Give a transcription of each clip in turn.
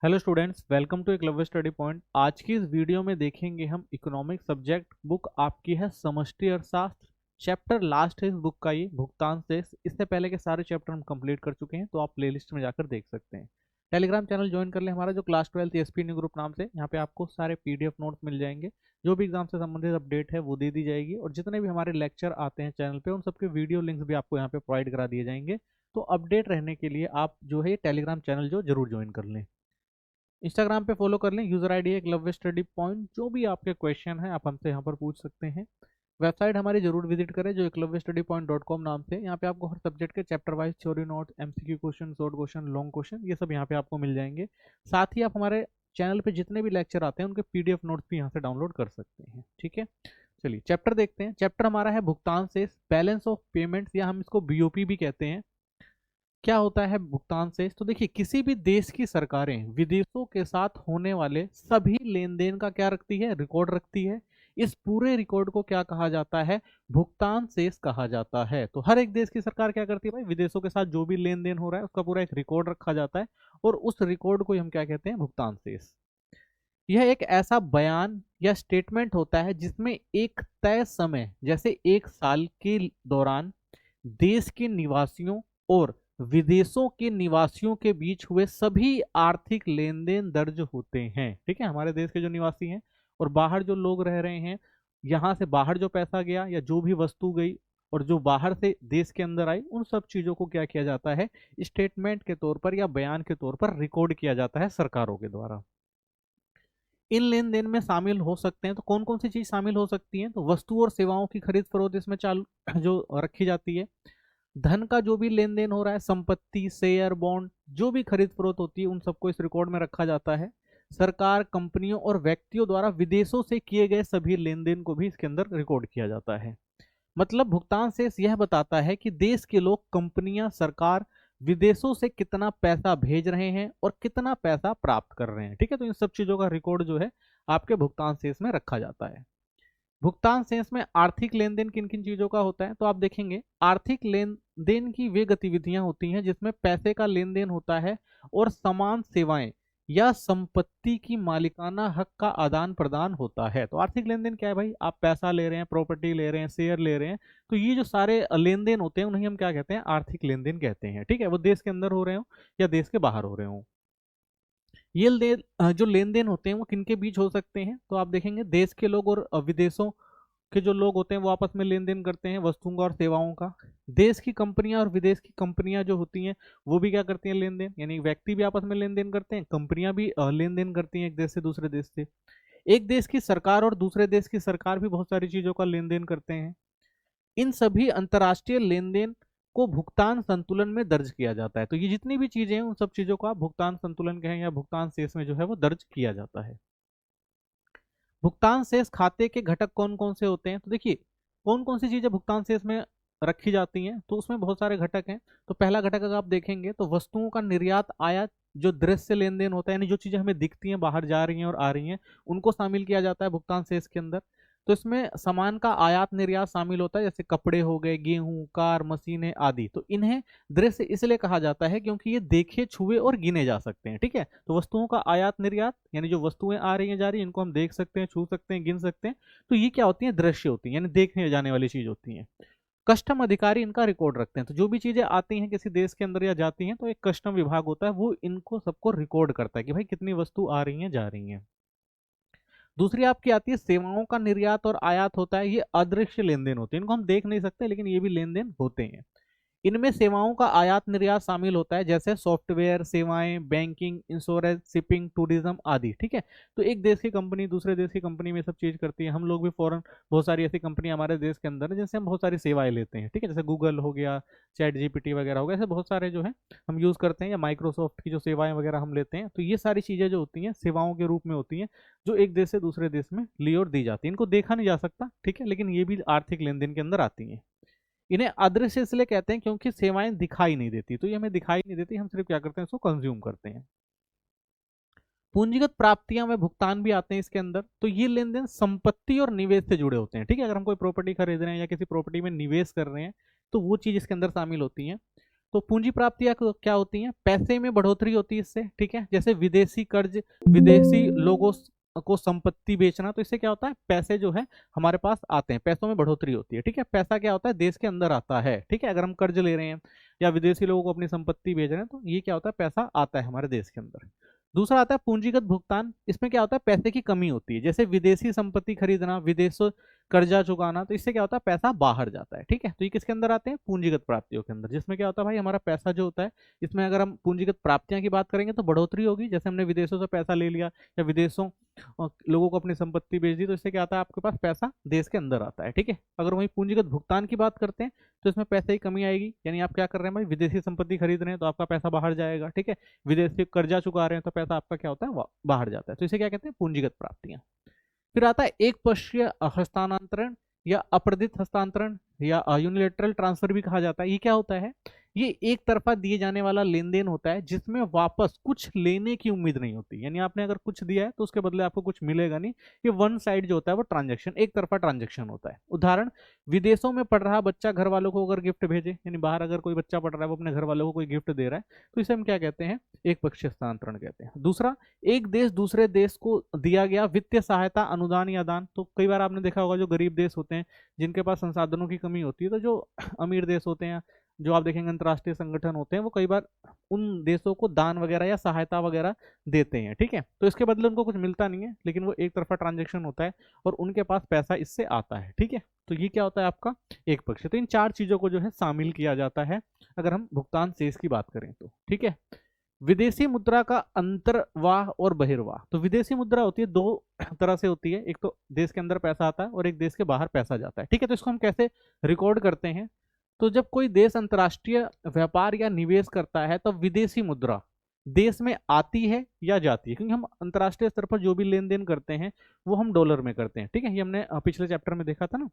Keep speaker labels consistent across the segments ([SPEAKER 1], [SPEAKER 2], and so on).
[SPEAKER 1] Hello students, welcome to Eklavya study point. आज की इस वीडियो में देखेंगे हम इकोनॉमिक सब्जेक्ट। बुक आपकी है समष्टि अर्थशास्त्र। चैप्टर लास्ट है इस बुक का, ये भुगतान से। इससे पहले के सारे चैप्टर हम कंप्लीट कर चुके हैं, तो आप प्लेलिस्ट में जाकर देख सकते हैं। टेलीग्राम चैनल ज्वाइन कर लें हमारा, जो क्लास 12 एसपी न्यू ग्रुप नाम से। यहाँ पे आपको सारे पीडीएफ नोट्स मिल जाएंगे। जो भी एग्जाम से संबंधित अपडेट है वो दे दी जाएगी, और जितने भी हमारे लेक्चर आते हैं चैनल पे उन सबके वीडियो लिंक्स भी आपको यहाँ पे प्रोवाइड करा दिए जाएंगे। तो अपडेट रहने के लिए आप जो है टेलीग्राम चैनल जो जरूर ज्वाइन कर लें। इंस्टाग्राम पे फॉलो कर लें, यूजर आईडी है एकलव्य स्टडी पॉइंट। जो भी आपके क्वेश्चन है आप हमसे यहाँ पर पूछ सकते हैं। वेबसाइट हमारी जरूर विजिट करें, जो eklavyastudypoint.com नाम से। यहाँ पे आपको हर सब्जेक्ट के chapter wise theory note, MCQ question, short question, long question, ये सब यहाँ पे आपको मिल जाएंगे। साथ ही आप हमारे चैनल पे जितने भी लेक्चर आते हैं उनके पीडीएफ नोट्स भी यहाँ से डाउनलोड कर सकते हैं। ठीक है, चलिए चैप्टर देखते हैं। चैप्टर हमारा है भुगतान से, बैलेंस ऑफ पेमेंट्स, या हम इसको बीओपी भी कहते हैं। क्या होता है भुगतान से? तो देखिए, किसी भी देश की सरकारें विदेशों के साथ होने वाले सभी लेन देन का क्या रखती है? रिकॉर्ड रखती है। इस पूरे रिकॉर्ड को क्या कहा जाता है? भुगतान शेष कहा जाता है। तो हर एक देश की सरकार क्या करती है भाई? विदेशों के साथ जो भी लेन देन हो रहा है उसका पूरा एक रिकॉर्ड रखा जाता है, और उस रिकॉर्ड को हम क्या कहते हैं? भुगतान शेष। यह एक ऐसा बयान या स्टेटमेंट होता है जिसमें एक तय समय, जैसे एक साल के दौरान, देश के निवासियों और विदेशों के निवासियों के बीच हुए सभी आर्थिक लेन देन दर्ज होते हैं। ठीक है, हमारे देश के जो निवासी हैं और बाहर जो लोग रह रहे हैं, यहाँ से बाहर जो पैसा गया या जो भी वस्तु गई और जो बाहर से देश के अंदर आई, उन सब चीजों को क्या किया जाता है? स्टेटमेंट के तौर पर या बयान के तौर पर रिकॉर्ड किया जाता है सरकारों के द्वारा। इन लेन देन में शामिल हो सकते हैं, तो कौन कौन सी चीज शामिल हो सकती है? तो वस्तु और सेवाओं की खरीद फरोख्त इसमें चालू जो रखी जाती है। धन का जो भी लेन देन हो रहा है, संपत्ति, शेयर, बॉन्ड, जो भी खरीद फरोख्त होती है, उन सबको इस रिकॉर्ड में रखा जाता है। सरकार, कंपनियों और व्यक्तियों द्वारा विदेशों से किए गए सभी लेन देन को भी इसके अंदर रिकॉर्ड किया जाता है। मतलब भुगतान शेष यह बताता है कि देश के लोग, कंपनियां, सरकार विदेशों से कितना पैसा भेज रहे हैं और कितना पैसा प्राप्त कर रहे हैं। ठीक है, तो इन सब चीजों का रिकॉर्ड जो है आपके भुगतान शेष में रखा जाता है। भुगतान शेष में आर्थिक लेन देन किन किन चीजों का होता है? तो आप देखेंगे, आर्थिक लेन देन की वे गतिविधियां होती हैं जिसमें पैसे का लेन देन होता है और समान सेवाएं या संपत्ति की मालिकाना हक का आदान प्रदान होता है। तो आर्थिक लेन देन क्या है भाई? आप पैसा ले रहे हैं, प्रॉपर्टी ले रहे हैं, शेयर ले रहे हैं, तो ये जो सारे लेन देन होते हैं उन्हें हम क्या कहते हैं? आर्थिक लेन देन कहते हैं। ठीक है, वो देश के अंदर हो रहे हो या देश के बाहर हो रहे हो। ये जो लेन देन होते हैं वो किनके बीच हो सकते हैं? तो आप देखेंगे, देश के लोग और विदेशों के जो लोग होते हैं वो आपस में लेन देन करते हैं वस्तुओं का और सेवाओं का। देश की कंपनियां और विदेश की कंपनियां जो होती हैं वो भी क्या करती हैं? लेन देन। यानी व्यक्ति भी आपस में लेन देन करते हैं, कंपनियां भी लेन देन करती हैं एक देश से दूसरे देश से। एक देश की सरकार और दूसरे देश की सरकार भी बहुत सारी चीजों का लेन देन करते हैं। इन सभी अंतर्राष्ट्रीय लेन देन को भुगतान संतुलन में दर्ज किया जाता है। तो ये जितनी भी चीजें हैं उन सब चीजों को आप भुगतान संतुलन कहें या भुगतान शेष में जो है वो दर्ज किया जाता है। भुगतान शेष खाते के घटक कौन कौन से होते हैं? तो देखिए, कौन कौन सी चीजें भुगतान शेष में रखी जाती हैं, तो उसमें बहुत सारे घटक हैं। तो पहला घटक अगर आप देखेंगे तो वस्तुओं का निर्यात आयात, जो दृश्य लेन देन होता है, यानी जो चीजें हमें दिखती हैं, बाहर जा रही हैं और आ रही हैं, उनको शामिल किया जाता है भुगतान शेष के अंदर। तो इसमें सामान का आयात निर्यात शामिल होता है, जैसे कपड़े हो गए, गेहूं, कार, मशीनें आदि। तो इन्हें दृश्य इसलिए कहा जाता है क्योंकि ये देखे, छुए और गिने जा सकते हैं। ठीक है, तो वस्तुओं का आयात निर्यात, यानी जो वस्तुएं आ रही हैं, जा रही हैं, इनको हम देख सकते हैं, छू सकते हैं, गिन सकते हैं। तो ये क्या होती है? दृश्य होती है, यानी देखने जाने वाली चीज होती है। कस्टम अधिकारी इनका रिकॉर्ड रखते हैं। तो जो भी चीजें आती हैं किसी देश के अंदर या जाती हैं, तो एक कस्टम विभाग होता है, वो इनको सबको रिकॉर्ड करता है कि भाई कितनी वस्तु आ रही हैं, जा रही हैं। दूसरी आपकी आती है सेवाओं का निर्यात और आयात होता है। ये अदृश्य लेन देन होते हैं, इनको हम देख नहीं सकते लेकिन ये भी लेन देन होते हैं। इनमें सेवाओं का आयात निर्यात शामिल होता है, जैसे सॉफ्टवेयर सेवाएं, बैंकिंग, इंश्योरेंस, शिपिंग, टूरिज्म आदि। ठीक है, तो एक देश की कंपनी दूसरे देश की कंपनी में सब चीज करती है। हम लोग भी फॉरेन बहुत सारी ऐसी कंपनी हमारे देश के अंदर है जिनसे हम बहुत सारी सेवाएं लेते हैं। ठीक है, जैसे गूगल हो गया, चैट जीपीटी वगैरह हो गया, ऐसे बहुत सारे जो है हम यूज करते हैं, या माइक्रोसॉफ्ट की जो सेवाएं वगैरह हम लेते हैं। तो ये सारी चीजें जो होती हैं सेवाओं के रूप में होती हैं, जो एक देश से दूसरे देश में ली और दी जाती है। इनको देखा नहीं जा सकता, ठीक है, लेकिन ये भी आर्थिक लेन देन के अंदर आती हैं। इन्हें अदृश्य इसलिए कहते हैं क्योंकि सेवाएं दिखाई नहीं देती, तो ये हमें दिखाई नहीं देती, हम सिर्फ क्या करते हैं? इसको कंज्यूम करते हैं। पूंजीगत प्राप्तियां में भुगतान भी आते हैं इसके अंदर। तो ये लेन देन संपत्ति और निवेश से जुड़े होते हैं। ठीक है, अगर हम कोई प्रॉपर्टी खरीद रहे हैं या किसी प्रॉपर्टी में निवेश कर रहे हैं, तो वो चीज इसके अंदर शामिल होती है। तो पूंजी प्राप्तियां क्या होती हैं? पैसे में बढ़ोतरी होती है इससे, ठीक है। जैसे विदेशी कर्ज, विदेशी लोगों को संपत्ति बेचना, तो इससे क्या होता है? पैसे जो है हमारे पास आते हैं, पैसों में बढ़ोतरी होती है, ठीक है। पैसा क्या होता है? देश के अंदर आता है, ठीक है। अगर हम कर्ज ले रहे हैं या विदेशी लोगों को अपनी संपत्ति बेच रहे हैं, तो ये क्या होता है? पैसा आता है हमारे देश के अंदर। दूसरा आता है पूंजीगत भुगतान। इसमें क्या होता है? पैसे की कमी होती है, जैसे विदेशी संपत्ति खरीदना, विदेश कर्जा चुकाना, तो इससे क्या होता है? पैसा बाहर जाता है, ठीक है। तो ये किसके अंदर आते हैं? पूंजीगत प्राप्तियों के अंदर, जिसमें क्या होता है भाई? हमारा पैसा जो होता है, इसमें अगर हम पूंजीगत प्राप्तियां की बात करेंगे तो बढ़ोतरी होगी, जैसे हमने विदेशों से पैसा ले लिया या विदेशों लोगों को अपनी संपत्ति बेच दी, तो इससे क्या आता है? आपके पास पैसा देश के अंदर आता है, ठीक है। अगर वही पूंजीगत भुगतान की बात करते हैं तो इसमें पैसे की कमी आएगी, यानी आप क्या कर रहे हैं भाई? विदेशी संपत्ति खरीद रहे हैं तो आपका पैसा बाहर जाएगा, ठीक है। विदेशी कर्जा चुका रहे हैं तो पैसा आपका क्या होता है? बाहर जाता है। तो इसे क्या कहते हैं? पूंजीगत प्राप्तियां। फिर आता है एक पक्षीय हस्तांतरण या अप्रदित हस्तांतरण या यूनिलेटरल ट्रांसफर भी कहा जाता है। ये क्या होता है? ये एक तरफा दिए जाने वाला लेन देन होता है, जिसमें वापस कुछ लेने की उम्मीद नहीं होती। यानी आपने अगर कुछ दिया है तो उसके बदले आपको कुछ मिलेगा नहीं। ये वन साइड जो होता है वो ट्रांजेक्शन, एक तरफा ट्रांजेक्शन होता है। उदाहरण, विदेशों में पढ़ रहा बच्चा घर वालों को अगर गिफ्ट भेजे, यानी बाहर अगर कोई बच्चा पढ़ रहा है वो अपने घर वालों को कोई गिफ्ट दे रहा है, तो इसे हम क्या कहते हैं? एक पक्षीय हस्तांतरण कहते हैं। दूसरा, एक देश दूसरे देश को दिया गया वित्तीय सहायता, अनुदान या दान। तो कई बार आपने देखा होगा जो गरीब देश होते हैं, जिनके पास संसाधनों की कमी होती है, तो जो अमीर देश होते हैं, जो आप देखेंगे अंतर्राष्ट्रीय संगठन होते हैं, वो कई बार उन देशों को दान वगैरह या सहायता वगैरह देते हैं, ठीक है। तो इसके बदले उनको कुछ मिलता नहीं है, लेकिन वो एक तरफा ट्रांजेक्शन होता है और उनके पास पैसा इससे आता है, ठीक है। तो ये क्या होता है? आपका एक पक्ष। तो इन चार चीजों को जो है शामिल किया जाता है अगर हम भुगतान शेष की बात करें तो, ठीक है। विदेशी मुद्रा का अंतर्वाह और बहिर्वाह। तो विदेशी मुद्रा होती है दो तरह से होती है, एक तो देश के अंदर पैसा आता है और एक देश के बाहर पैसा जाता है, ठीक है। तो इसको हम कैसे रिकॉर्ड करते हैं? तो जब कोई देश अंतर्राष्ट्रीय व्यापार या निवेश करता है तब विदेशी मुद्रा देश में आती है या जाती है, क्योंकि हम अंतर्राष्ट्रीय स्तर पर जो भी लेन देन करते हैं वो हम डॉलर में करते हैं, ठीक है। ये हमने पिछले चैप्टर में देखा था ना।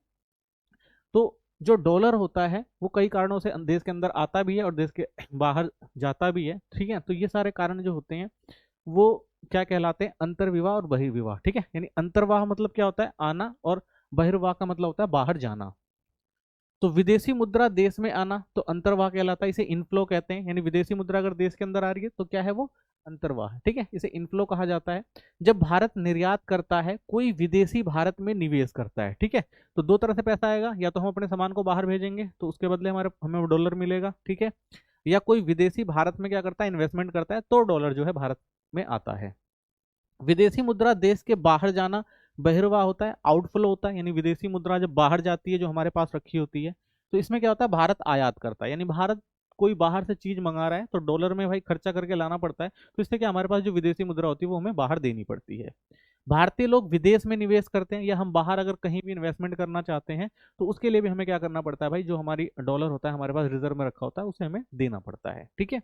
[SPEAKER 1] तो जो डॉलर होता है वो कई कारणों से देश के अंदर आता भी है और देश के बाहर जाता भी है, ठीक है। तो ये सारे कारण जो होते हैं वो क्या कहलाते हैं? अंतर्विवाह और बहिर्विवाह, ठीक है। यानी अंतर्वाह मतलब क्या होता है? आना, और बहिर्वाह का मतलब होता है बाहर जाना। तो विदेशी मुद्रा देश में आना तो अंतर्वाह कहलाता है, इसे इनफ्लो कहते हैं। यानी विदेशी मुद्रा अगर देश के अंदर आ रही है तो क्या है? वो अंतर्वाह है, ठीक है। इसे इनफ्लो कहा जाता है। जब भारत निर्यात करता है, कोई विदेशी भारत में निवेश करता है, ठीक है, तो दो तरह से पैसा आएगा। या तो हम अपने सामान को बाहर भेजेंगे तो उसके बदले हमें डॉलर मिलेगा, ठीक है। या कोई विदेशी भारत में क्या करता है? इन्वेस्टमेंट करता है, तो डॉलर जो है भारत में आता है। विदेशी मुद्रा देश के बाहर जाना बहिर्वाह होता है, आउटफ्लो होता है। यानी विदेशी मुद्रा जब बाहर जाती है जो हमारे पास रखी होती है, तो इसमें क्या होता है? भारत आयात करता है, यानी भारत कोई बाहर से चीज मंगा रहा है तो डॉलर में भाई खर्चा करके लाना पड़ता है, तो इससे क्या हमारे पास जो विदेशी मुद्रा होती है वो हमें बाहर देनी पड़ती है। भारतीय लोग विदेश में निवेश करते हैं, या हम बाहर अगर कहीं भी इन्वेस्टमेंट करना चाहते हैं तो उसके लिए भी हमें क्या करना पड़ता है भाई? जो हमारी डॉलर होता है हमारे पास रिजर्व में रखा होता है उसे हमें देना पड़ता है, ठीक है।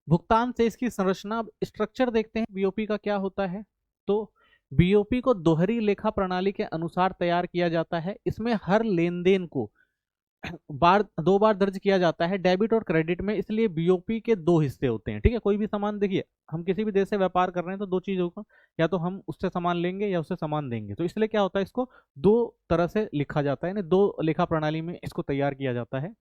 [SPEAKER 1] भुगतान से इसकी संरचना, अब स्ट्रक्चर देखते हैं बीओपी का क्या होता है। तो बीओपी को दोहरी लेखा प्रणाली के अनुसार तैयार किया जाता है। इसमें हर लेन देन को दो बार दर्ज किया जाता है, डेबिट और क्रेडिट में। इसलिए बीओपी के दो हिस्से होते हैं, ठीक है। कोई भी सामान देखिए, हम किसी भी देश से व्यापार कर रहे हैं तो दो चीज होगा, या तो हम उससे सामान लेंगे या उससे सामान देंगे। तो इसलिए क्या होता है? इसको दो तरह से लिखा जाता है, यानी दो लेखा प्रणाली में इसको तैयार किया जाता है।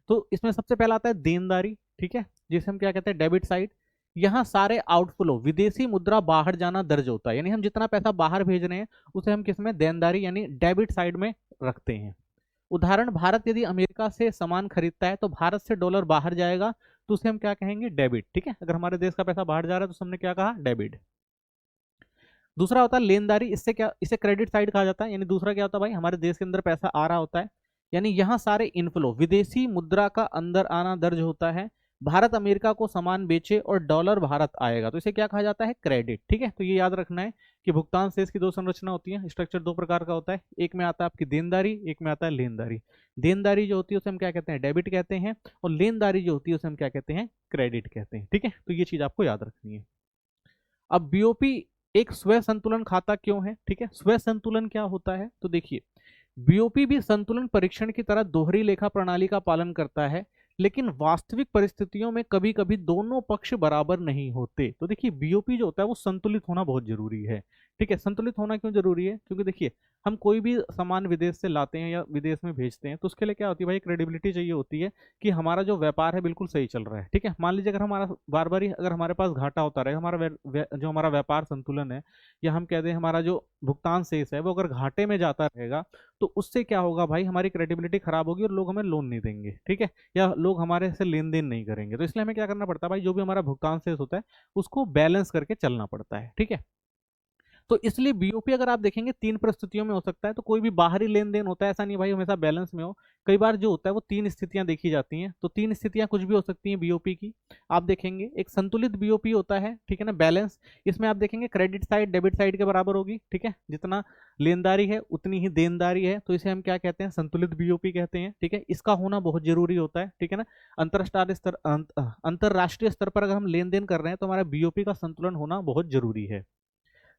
[SPEAKER 1] तो इसमें सबसे पहला आता है देनदारी, ठीक है, जिसे हम क्या कहते हैं? Debit side. यहाँ सारे आउटफ्लो, विदेशी मुद्रा बाहर जाना दर्ज होता है, यानी हम जितना पैसा बाहर भेज रहे हैं उसे हम किसमें? देनदारी यानी डेबिट साइड में रखते हैं। उदाहरण, भारत यदि अमेरिका से सामान खरीदता है तो भारत से डॉलर बाहर जाएगा, तो उसे हम क्या कहेंगे? डेबिट, ठीक है। अगर हमारे देश का पैसा बाहर जा रहा है तो हमने क्या कहा? डेबिट। दूसरा होता है लेनदारी, इसे क्रेडिट साइड कहा जाता है। यानी दूसरा क्या होता है भाई? हमारे देश के अंदर पैसा आ रहा होता है, यानी यहाँ सारे इनफ्लो, विदेशी मुद्रा का अंदर आना दर्ज होता है। भारत अमेरिका को सामान बेचे और डॉलर भारत आएगा, तो इसे क्या कहा जाता है? क्रेडिट, ठीक है। तो ये याद रखना है कि भुगतान शेष की दो संरचना होती है, स्ट्रक्चर दो प्रकार का होता है। एक में आता है आपकी देनदारी, एक में आता है लेनदारी। देनदारी जो होती है उसे हम क्या कहते हैं? डेबिट कहते हैं, और लेनदारी जो होती है उसे हम क्या कहते हैं? क्रेडिट कहते हैं, ठीक है। तो ये चीज आपको याद रखनी है। अब बीओपी एक स्वयं संतुलन खाता क्यों है? ठीक है, स्वयं संतुलन क्या होता है? तो देखिए, बीओपी भी संतुलन परीक्षण की तरह दोहरी लेखा प्रणाली का पालन करता है, लेकिन वास्तविक परिस्थितियों में कभी कभी दोनों पक्ष बराबर नहीं होते। तो देखिए, बीओपी जो होता है वो संतुलित होना बहुत जरूरी है, ठीक है, संतुलित होना क्यों जरूरी है? क्योंकि देखिए, हम कोई भी सामान विदेश से लाते हैं या विदेश में भेजते हैं तो उसके लिए क्या होती है भाई, क्रेडिबिलिटी चाहिए होती है कि हमारा जो व्यापार है बिल्कुल सही चल रहा है। ठीक है, मान लीजिए अगर हमारा बार बार ही अगर हमारे पास घाटा होता रहे, हमारा जो हमारा व्यापार संतुलन है, या हम कहते हैं हमारा जो भुगतान शेष है वो अगर घाटे में जाता रहेगा, तो उससे क्या होगा भाई, हमारी क्रेडिबिलिटी खराब होगी और लोग हमें लोन नहीं देंगे। ठीक है, या लोग हमारे से लेन देन नहीं करेंगे। तो इसलिए हमें क्या करना पड़ता है भाई, जो भी हमारा भुगतान शेष होता है उसको बैलेंस करके चलना पड़ता है। ठीक है, तो इसलिए बीओपी अगर आप देखेंगे तीन परिस्थितियों में हो सकता है। तो कोई भी बाहरी लेन देन होता है, ऐसा नहीं भाई हमेशा बैलेंस में हो। कई बार जो होता है वो तीन स्थितियां देखी जाती हैं। तो तीन स्थितियां कुछ भी हो सकती हैं बीओपी की। आप देखेंगे एक संतुलित बीओपी होता है, ठीक है ना, बैलेंस। इसमें आप देखेंगे क्रेडिट साइड डेबिट साइड के बराबर होगी। ठीक है, जितना लेनदारी है उतनी ही देनदारी है, तो इसे हम क्या कहते हैं, संतुलित बीओपी कहते हैं। ठीक है, इसका होना बहुत जरूरी होता है। ठीक है ना, अंतरराष्ट्रीय स्तर पर अगर हम लेन देन कर रहे हैं तो हमारा बीओपी का संतुलन होना बहुत जरूरी है।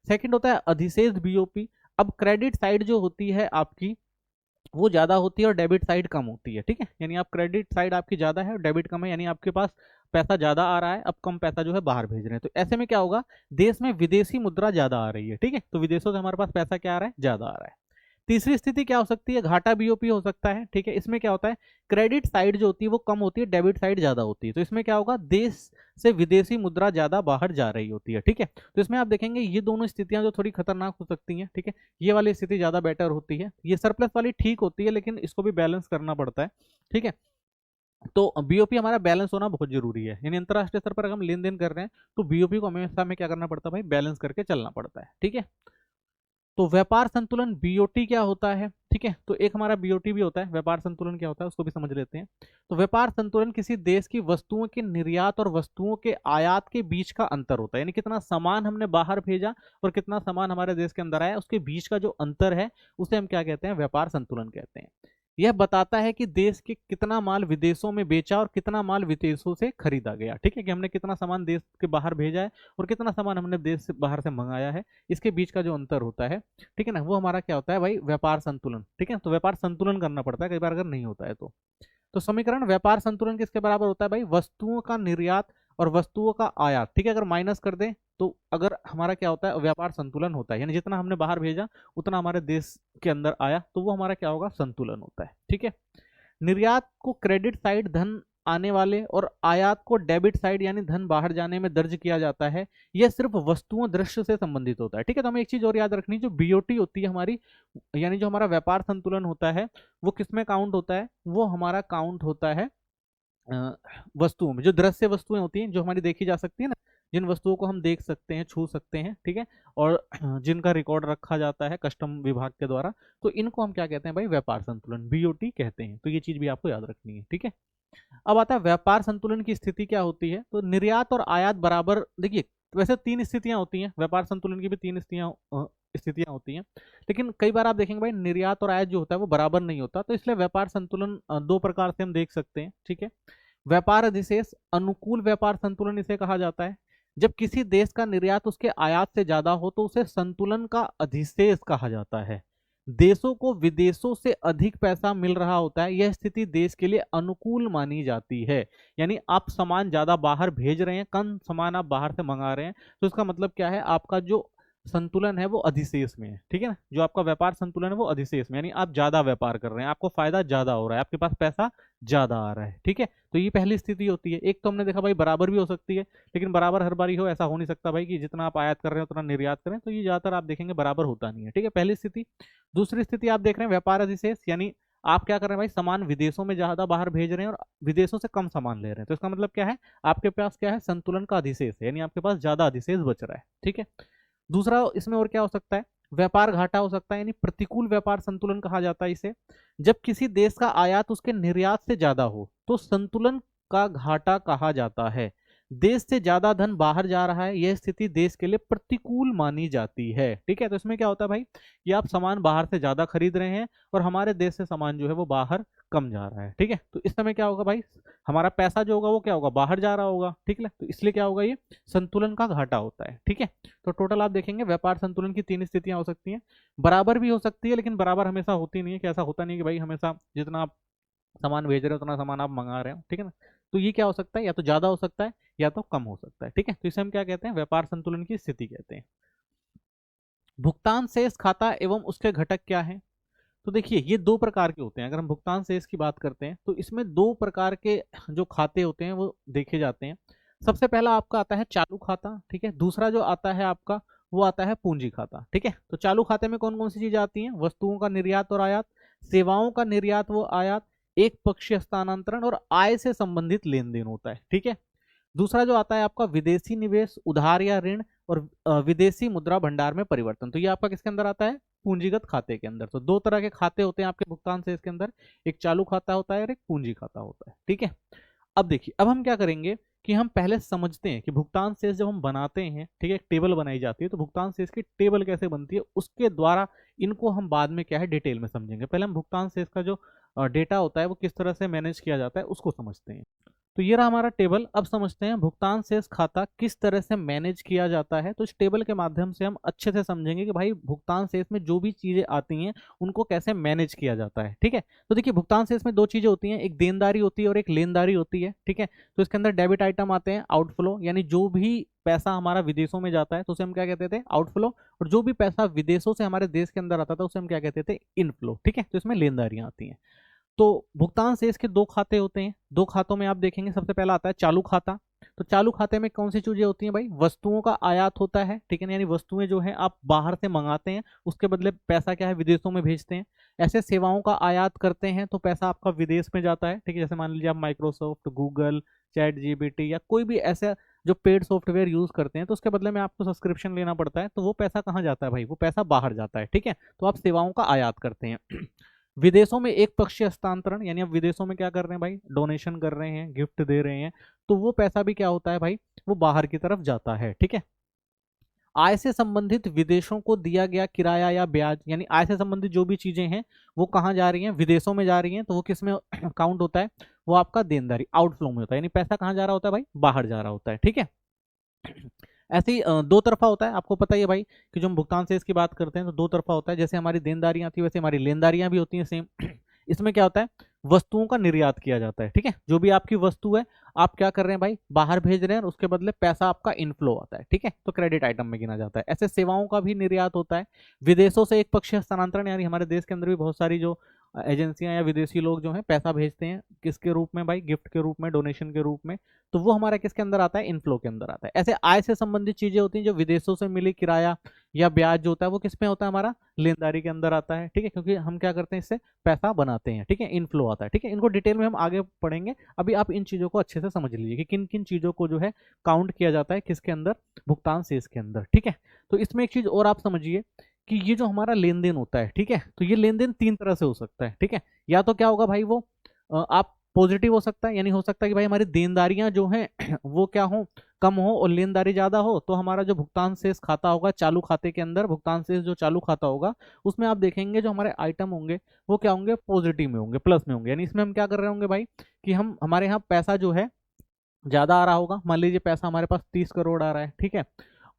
[SPEAKER 1] सेकंड होता है अधिशेष बीओपी। अब क्रेडिट साइड जो होती है आपकी वो ज्यादा होती है और डेबिट साइड कम होती है। ठीक है, यानी आप क्रेडिट साइड आपकी ज्यादा है और डेबिट कम है, यानी आपके पास पैसा ज्यादा आ रहा है, अब कम पैसा जो है बाहर भेज रहे हैं। तो ऐसे में क्या होगा, देश में विदेशी मुद्रा ज्यादा आ रही है। ठीक है, तो विदेशों से हमारे पास पैसा क्या आ रहा है, ज्यादा आ रहा है। तीसरी स्थिति क्या हो सकती है, घाटा बीओपी हो सकता है। ठीक है, इसमें क्या होता है, क्रेडिट साइड जो होती है वो कम होती है, डेबिट साइड ज्यादा होती है। तो इसमें क्या होगा, देश से विदेशी मुद्रा ज्यादा बाहर जा रही होती है। ठीक है, तो इसमें आप देखेंगे ये दोनों स्थितियां जो थोड़ी खतरनाक हो सकती हैं। ठीक है, ये वाली स्थिति ज्यादा बेटर होती है, ये सरप्लस वाली ठीक होती है, लेकिन इसको भी बैलेंस करना पड़ता है। ठीक है, तो बीओपी हमारा बैलेंस होना बहुत जरूरी है। यानी अंतरराष्ट्रीय स्तर पर अगर हम लेन देन कर रहे हैं तो बीओपी को हमेशा में क्या करना पड़ता है भाई, बैलेंस करके चलना पड़ता है। ठीक है, तो व्यापार संतुलन बीओटी क्या होता है? ठीक है, तो एक हमारा बीओटी भी होता है। व्यापार संतुलन क्या होता है उसको भी समझ लेते हैं। तो व्यापार संतुलन किसी देश की वस्तुओं के निर्यात और वस्तुओं के आयात के बीच का अंतर होता है। यानी कितना सामान हमने बाहर भेजा और कितना सामान हमारे देश के अंदर आया, उसके बीच का जो अंतर है उसे हम क्या कहते हैं, व्यापार संतुलन कहते हैं। यह बताता है कि देश के कितना माल विदेशों में बेचा और कितना माल विदेशों से खरीदा गया। ठीक है, कि हमने कितना सामान देश के बाहर भेजा है और कितना सामान हमने देश से बाहर से मंगाया है, इसके बीच का जो अंतर होता है, ठीक है ना, वो हमारा क्या होता है भाई, व्यापार संतुलन। ठीक है, तो व्यापार संतुलन करना पड़ता है कई बार अगर नहीं होता है तो समीकरण व्यापार संतुलन किसके बराबर होता है भाई, वस्तुओं का निर्यात और वस्तुओं का आयात। ठीक है, अगर माइनस कर दें तो अगर हमारा क्या होता है, व्यापार संतुलन होता है। यानी जितना हमने बाहर भेजा उतना हमारे देश के अंदर आया, तो वो हमारा क्या होगा, संतुलन होता है। ठीक है, निर्यात को क्रेडिट साइड धन आने वाले और आयात को डेबिट साइड यानी धन बाहर जाने में दर्ज किया जाता है। यह सिर्फ वस्तुओं दृश्य से संबंधित होता है। ठीक है, तो हमें एक चीज और याद रखनी, जो बीओटी होती है हमारी, यानी जो हमारा व्यापार संतुलन होता है वो किस में काउंट होता है, वो हमारा काउंट होता है वस्तुओं में। जो दृश्य वस्तुएं होती हैं जो हमारी देखी जा सकती है ना, जिन वस्तुओं को हम देख सकते हैं, छू सकते हैं, ठीक है, और जिनका रिकॉर्ड रखा जाता है कस्टम विभाग के द्वारा, तो इनको हम क्या कहते हैं भाई, व्यापार संतुलन, बीओटी कहते हैं। तो ये चीज भी आपको याद रखनी है। ठीक है, अब आता है व्यापार संतुलन की स्थिति क्या होती है। तो निर्यात और आयात बराबर, देखिए वैसे तीन स्थितियां होती हैं, व्यापार संतुलन की भी तीन स्थितियां होती हैं, लेकिन कई बार आप देखेंगे भाई निर्यात और आयात जो होता है वो बराबर नहीं होता। तो इसलिए व्यापार संतुलन दो प्रकार से हम देख सकते हैं। ठीक है, व्यापार अधिशेष अनुकूल व्यापार संतुलन इसे कहा जाता है। जब किसी देश का निर्यात उसके आयात से ज्यादा हो तो उसे संतुलन का अधिशेष कहा जाता है। देशों को विदेशों से अधिक पैसा मिल रहा होता है, यह स्थिति देश के लिए अनुकूल मानी जाती है। यानी आप सामान ज्यादा बाहर भेज रहे हैं, कम सामान आप बाहर से मंगा रहे हैं, तो इसका मतलब क्या है, आपका जो संतुलन है वो अधिशेष में है। ठीक है ना, जो आपका व्यापार संतुलन है वो अधिशेष में, यानी आप ज्यादा व्यापार कर रहे हैं, आपको फायदा ज्यादा हो रहा है, आपके पास पैसा ज्यादा आ रहा है। ठीक है, तो ये पहली स्थिति होती है। एक तो हमने देखा भाई बराबर भी हो सकती है, लेकिन बराबर हर बारी हो ऐसा हो नहीं सकता भाई कि जितना आप आयात कर रहे हैं उतना निर्यात करें, तो ये ज्यादातर आप देखेंगे बराबर होता नहीं है। ठीक है, पहली स्थिति। दूसरी स्थिति आप देख रहे हैं व्यापार अधिशेष, यानी आप क्या कर रहे हैं भाई, सामान विदेशों में ज्यादा बाहर भेज रहे हैं और विदेशों से कम सामान ले रहे हैं, तो इसका मतलब क्या है, आपके पास क्या है, संतुलन का अधिशेष है, यानी आपके पास ज्यादा अधिशेष बच रहा है। ठीक है, दूसरा इसमें और क्या हो सकता है, व्यापार घाटा हो सकता है, यानी प्रतिकूल व्यापार संतुलन कहा जाता है इसे। जब किसी देश का आयात उसके निर्यात से ज्यादा हो तो संतुलन का घाटा कहा जाता है। देश से ज्यादा धन बाहर जा रहा है, यह स्थिति देश के लिए प्रतिकूल मानी जाती है। ठीक है, तो इसमें क्या होता है भाई, कि आप सामान बाहर से ज्यादा खरीद रहे हैं और हमारे देश से सामान जो है वो बाहर कम जा रहा है। ठीक है, तो इस समय क्या होगा भाई, हमारा पैसा जो होगा वो क्या होगा, बाहर जा रहा होगा। ठीक है, तो इसलिए क्या होगा, ये संतुलन का घाटा होता है। ठीक है, तो टोटल आप देखेंगे व्यापार संतुलन की तीन स्थितियां हो सकती हैं। बराबर भी हो सकती है, लेकिन बराबर हमेशा होती नहीं है, कि ऐसा होता नहीं कि भाई हमेशा जितना आप सामान भेज रहे हो उतना सामान आप मंगा रहे हो। ठीक है ना, तो ये क्या हो सकता है, या तो ज्यादा हो सकता है या तो कम हो सकता है। ठीक है, तो इसे हम क्या कहते हैं, व्यापार संतुलन की स्थिति कहते हैं। भुगतान शेष खाता एवं उसके घटक क्या है? तो देखिए ये दो प्रकार के होते हैं। अगर हम भुगतान शेष की बात करते हैं तो इसमें दो प्रकार के जो खाते होते हैं वो देखे जाते हैं। सबसे पहला आपका आता है चालू खाता, ठीक है। दूसरा जो आता है आपका वो आता है पूंजी खाता, ठीक है। तो चालू खाते में कौन कौन सी चीजें आती हैं? वस्तुओं का निर्यात और आयात, सेवाओं का निर्यात व आयात, एक पक्षीय हस्तांतरण और आय से संबंधित लेन देन होता है, ठीक है। दूसरा जो आता है आपका विदेशी निवेश, उधार या ऋण और विदेशी मुद्रा भंडार में परिवर्तन। तो ये आपका किसके अंदर आता है? पूंजीगत खाते के अंदर। तो दो तरह के खाते होते हैं आपके भुगतान से इसके अंदर, एक चालू खाता होता है और एक पूंजी खाता होता है, ठीक है। अब देखिए, अब हम क्या करेंगे कि हम पहले समझते हैं कि भुगतान शेष जब हम बनाते हैं, ठीक है, एक टेबल बनाई जाती है, तो भुगतान शेष की टेबल कैसे बनती है उसके द्वारा इनको हम बाद में क्या है डिटेल में समझेंगे। पहले हम भुगतान शेष का जो डेटा होता है वो किस तरह से मैनेज किया जाता है उसको समझते हैं। तो ये रहा हमारा टेबल। अब समझते हैं भुगतान शेष खाता किस तरह से मैनेज किया जाता है। तो इस टेबल के माध्यम से हम अच्छे से समझेंगे कि भाई भुगतान शेष में जो भी चीजें आती हैं उनको कैसे मैनेज किया जाता है, ठीक है। तो देखिए भुगतान शेष में दो चीजें होती हैं, एक देनदारी होती है और एक लेनदारी होती है, ठीक है। तो इसके अंदर डेबिट आइटम आते हैं, आउटफ्लो, यानी जो भी पैसा हमारा विदेशों में जाता है तो उसे हम क्या कहते थे? आउटफ्लो। और जो भी पैसा विदेशों से हमारे देश के अंदर आता था उसे हम क्या कहते थे? इनफ्लो, ठीक है। तो इसमें लेनदारियां आती हैं। तो भुगतान शेष के दो खाते होते हैं। दो खातों में आप देखेंगे सबसे पहला आता है चालू खाता। तो चालू खाते में कौन सी चीजें होती हैं भाई? वस्तुओं का आयात होता है, ठीक है ना, यानी वस्तुएं जो है आप बाहर से मंगाते हैं, उसके बदले पैसा क्या है विदेशों में भेजते हैं। ऐसे सेवाओं का आयात करते हैं तो पैसा आपका विदेश में जाता है, ठीक है। जैसे मान लीजिए आप माइक्रोसॉफ्ट, गूगल, चैट जीपीटी या कोई भी ऐसा जो पेड सॉफ्टवेयर यूज करते हैं तो उसके बदले में आपको सब्सक्रिप्शन लेना पड़ता है, तो वो पैसा कहाँ जाता है भाई? वो पैसा बाहर जाता है, ठीक है। तो आप सेवाओं का आयात करते हैं। विदेशों में एक पक्षीय हस्तांतरण, यानी आप विदेशों में क्या कर रहे हैं भाई? डोनेशन कर रहे हैं, गिफ्ट दे रहे हैं, तो वो पैसा भी क्या होता है भाई? वो बाहर की तरफ जाता है, ठीक है। आय से संबंधित विदेशों को दिया गया किराया या ब्याज, यानी आय से संबंधित जो भी चीजें हैं वो कहाँ जा रही हैं? विदेशों में जा रही हैं, तो वो किस में काउंट होता है? वो आपका देनदारी, आउटफ्लो में होता है, यानी पैसा कहाँ जा रहा होता है भाई? बाहर जा रहा होता है, ठीक है। ऐसे ही दो तरफा होता है, आपको पता ही है भाई कि जो हम भुगतान से इसकी बात करते हैं तो दो तरफा होता है। जैसे हमारी देनदारियां आती है वैसे हमारी लेनदारियां भी होती हैं सेम। इसमें क्या होता है? वस्तुओं का निर्यात किया जाता है, ठीक है। जो भी आपकी वस्तु है आप क्या कर रहे हैं भाई? बाहर भेज रहे हैं और उसके बदले पैसा आपका इनफ्लो आता है, ठीक है, तो क्रेडिट आइटम में गिना जाता है। ऐसे सेवाओं का भी निर्यात होता है। विदेशों से एक पक्षीय हस्तांतरण, यानी हमारे देश के अंदर भी बहुत सारी जो एजेंसियां या विदेशी लोग जो हैं पैसा भेजते हैं, किसके रूप में भाई? गिफ्ट के रूप में, डोनेशन के रूप में, तो वो हमारा किसके अंदर आता है? इनफ्लो के अंदर आता है। ऐसे आय से संबंधित चीजें होती हैं जो विदेशों से मिली किराया या ब्याज जो होता है वो किस में होता है? हमारा लेनदारी के अंदर आता है, ठीक है, क्योंकि हम क्या करते हैं? इससे पैसा बनाते हैं, ठीक है, इनफ्लो आता है, ठीक है। इनको डिटेल में हम आगे पढ़ेंगे, अभी आप इन चीजों को अच्छे से समझ लीजिए कि किन किन चीजों को जो है काउंट किया जाता है किसके अंदर? भुगतान शेष के अंदर, ठीक है। तो इसमें एक चीज और आप समझिए कि ये जो हमारा लेन देन होता है, ठीक है, तो ये लेन देन तीन तरह से हो सकता है, ठीक है। या तो क्या होगा भाई? वो आप पॉजिटिव हो सकता है, यानी हो सकता है कि भाई हमारी देनदारियां जो हैं वो क्या हो? कम हो और लेनदारी ज्यादा हो, तो हमारा जो भुगतान शेष खाता होगा चालू खाते के अंदर, भुगतान शेष जो चालू खाता होगा उसमें आप देखेंगे जो हमारे आइटम होंगे वो क्या होंगे? पॉजिटिव में होंगे, प्लस में होंगे। यानी इसमें हम क्या कर रहे होंगे भाई कि हम हमारे यहाँ पैसा जो है ज्यादा आ रहा होगा। मान लीजिए पैसा हमारे पास 30 करोड़ आ रहा है, ठीक है,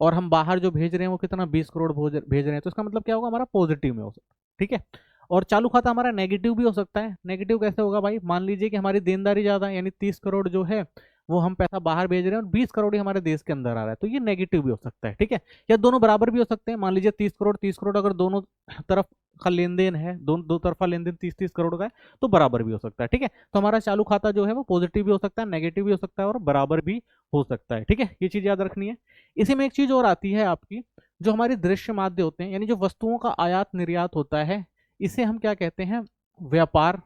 [SPEAKER 1] और हम बाहर जो भेज रहे हैं वो कितना? 20 करोड़ भेज रहे हैं, तो इसका मतलब क्या होगा? हमारा पॉजिटिव में हो सकता है, ठीक है। और चालू खाता हमारा नेगेटिव भी हो सकता है। नेगेटिव कैसे होगा भाई? मान लीजिए कि हमारी देनदारी ज्यादा है, यानी 30 करोड़ जो है वो हम पैसा बाहर भेज रहे हैं और 20 करोड़ ही हमारे देश के अंदर आ रहा है, तो ये नेगेटिव भी हो सकता है, ठीक है। या दोनों बराबर भी हो सकते हैं। मान लीजिए 30 करोड़ 30 करोड़, अगर दोनों तरफ का लेन देन है, दोनों दो तरफा लेन देन 30-30 करोड़ का है, तो बराबर भी हो सकता है, ठीक है। तो हमारा चालू खाता जो है वो पॉजिटिव भी हो सकता है, नेगेटिव भी हो सकता है और बराबर भी हो सकता है, ठीक है। ये चीज याद रखनी है। इसी में एक चीज और आती है आपकी, जो हमारी दृश्य माध्य होते हैं, यानी जो वस्तुओं का आयात निर्यात होता है, इसे हम क्या कहते हैं? व्यापार,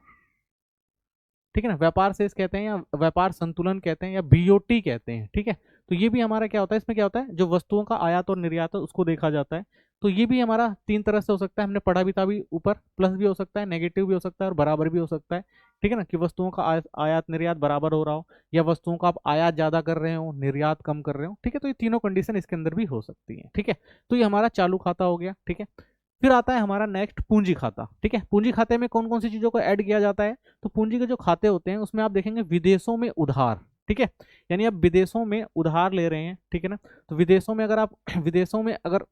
[SPEAKER 1] ठीक है ना, व्यापार शेष कहते हैं या व्यापार संतुलन कहते हैं या बीओटी कहते हैं, ठीक है। तो ये भी हमारा क्या होता है? इसमें क्या होता है? जो वस्तुओं का आयात और निर्यात है उसको देखा जाता है। तो ये भी हमारा तीन तरह से हो सकता है, हमने पढ़ा भी था अभी ऊपर। प्लस भी हो सकता है, नेगेटिव भी हो सकता है और बराबर भी हो सकता है, ठीक है ना, कि वस्तुओं का आयात निर्यात बराबर हो रहा हो, या वस्तुओं का आप आयात ज्यादा कर रहे हो, निर्यात कम कर रहे हो, ठीक है। तो ये तीनों कंडीशन इसके अंदर भी हो सकती है, ठीक है। तो ये हमारा चालू खाता हो गया, ठीक है। फिर आता है हमारा नेक्स्ट पूंजी खाता, ठीक है। पूंजी खाते में कौन कौन सी चीजों को ऐड किया जाता है? तो पूंजी के जो खाते होते हैं उसमें आप देखेंगे विदेशों में उधार, ठीक है, यानी आप विदेशों में उधार ले रहे हैं, ठीक है ना। तो विदेशों में अगर आप विदेशों में अगर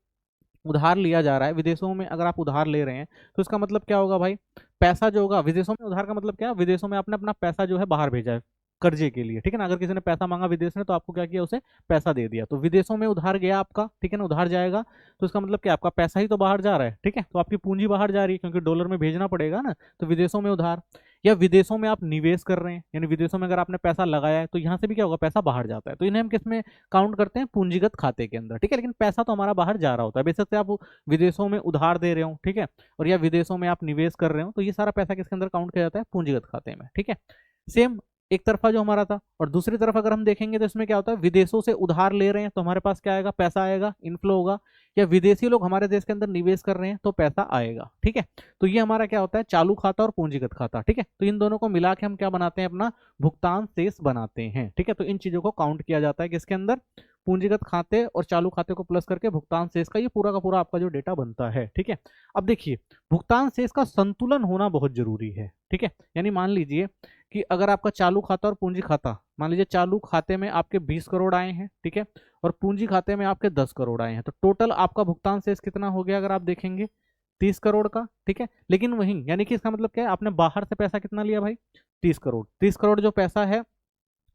[SPEAKER 1] उधार लिया जा रहा है, विदेशों में अगर आप उधार ले रहे हैं तो इसका मतलब क्या होगा भाई? पैसा जो होगा विदेशों में, उधार का मतलब क्या है? विदेशों में आपने अपना पैसा जो है बाहर भेजा है, कर्जे के लिए, ठीक है ना। अगर किसी ने पैसा मांगा विदेश में तो आपको क्या किया, उसे पैसा दे दिया। तो विदेशों में उधार गया आपका, ठीक है ना, उधार जाएगा तो इसका मतलब क्या, आपका पैसा ही तो बाहर जा रहा है, ठीक है। तो आपकी पूंजी बाहर जा रही है क्योंकि डॉलर में भेजना पड़ेगा ना, तो विदेशों में उधार। या विदेशों में आप निवेश कर रहे हैं, यानी विदेशों में अगर आपने पैसा लगाया है तो यहाँ से भी क्या होगा, पैसा बाहर जाता है। तो इन्हें हम किस में काउंट करते हैं, पूंजीगत खाते के अंदर, ठीक है। लेकिन पैसा तो हमारा बाहर जा रहा होता है, बेशक से आप विदेशों में उधार दे रहे हो, ठीक है, और या विदेशों में आप निवेश कर रहे हो, तो ये सारा पैसा किसके अंदर काउंट किया जाता है, पूंजीगत खाते में, ठीक है। सेम एक तरफा जो हमारा था, और दूसरी तरफ अगर हम देखेंगे तो इसमें क्या होता है, विदेशों से उधार ले रहे हैं तो हमारे पास क्या आएगा, पैसा आएगा, इनफ्लो होगा। या विदेशी लोग हमारे देश के अंदर निवेश कर रहे हैं तो पैसा आएगा, ठीक है। तो ये हमारा क्या होता है, चालू खाता और पूंजीगत खाता, ठीक है। तो इन दोनों को मिला के हम क्या बनाते हैं, अपना भुगतान शेष बनाते हैं, ठीक है। तो इन चीजों को काउंट किया जाता है किसके अंदर, पूंजीगत खाते और चालू खाते को प्लस करके भुगतान शेष का ये पूरा का पूरा आपका जो डेटा बनता है, ठीक है। अब देखिए, भुगतान शेष का संतुलन होना बहुत जरूरी है, ठीक है। यानी मान लीजिए कि अगर आपका चालू खाता और पूंजी खाता, मान लीजिए चालू खाते में आपके 20 करोड़ आए हैं, ठीक है, और पूंजी खाते में आपके 10 करोड़ आए हैं, तो टोटल आपका भुगतान शेष कितना हो गया, अगर आप देखेंगे 30 करोड़ का, ठीक है। लेकिन वहीं यानी कि इसका मतलब क्या है, आपने बाहर से पैसा कितना लिया भाई, 30 करोड़। 30 करोड़ जो पैसा है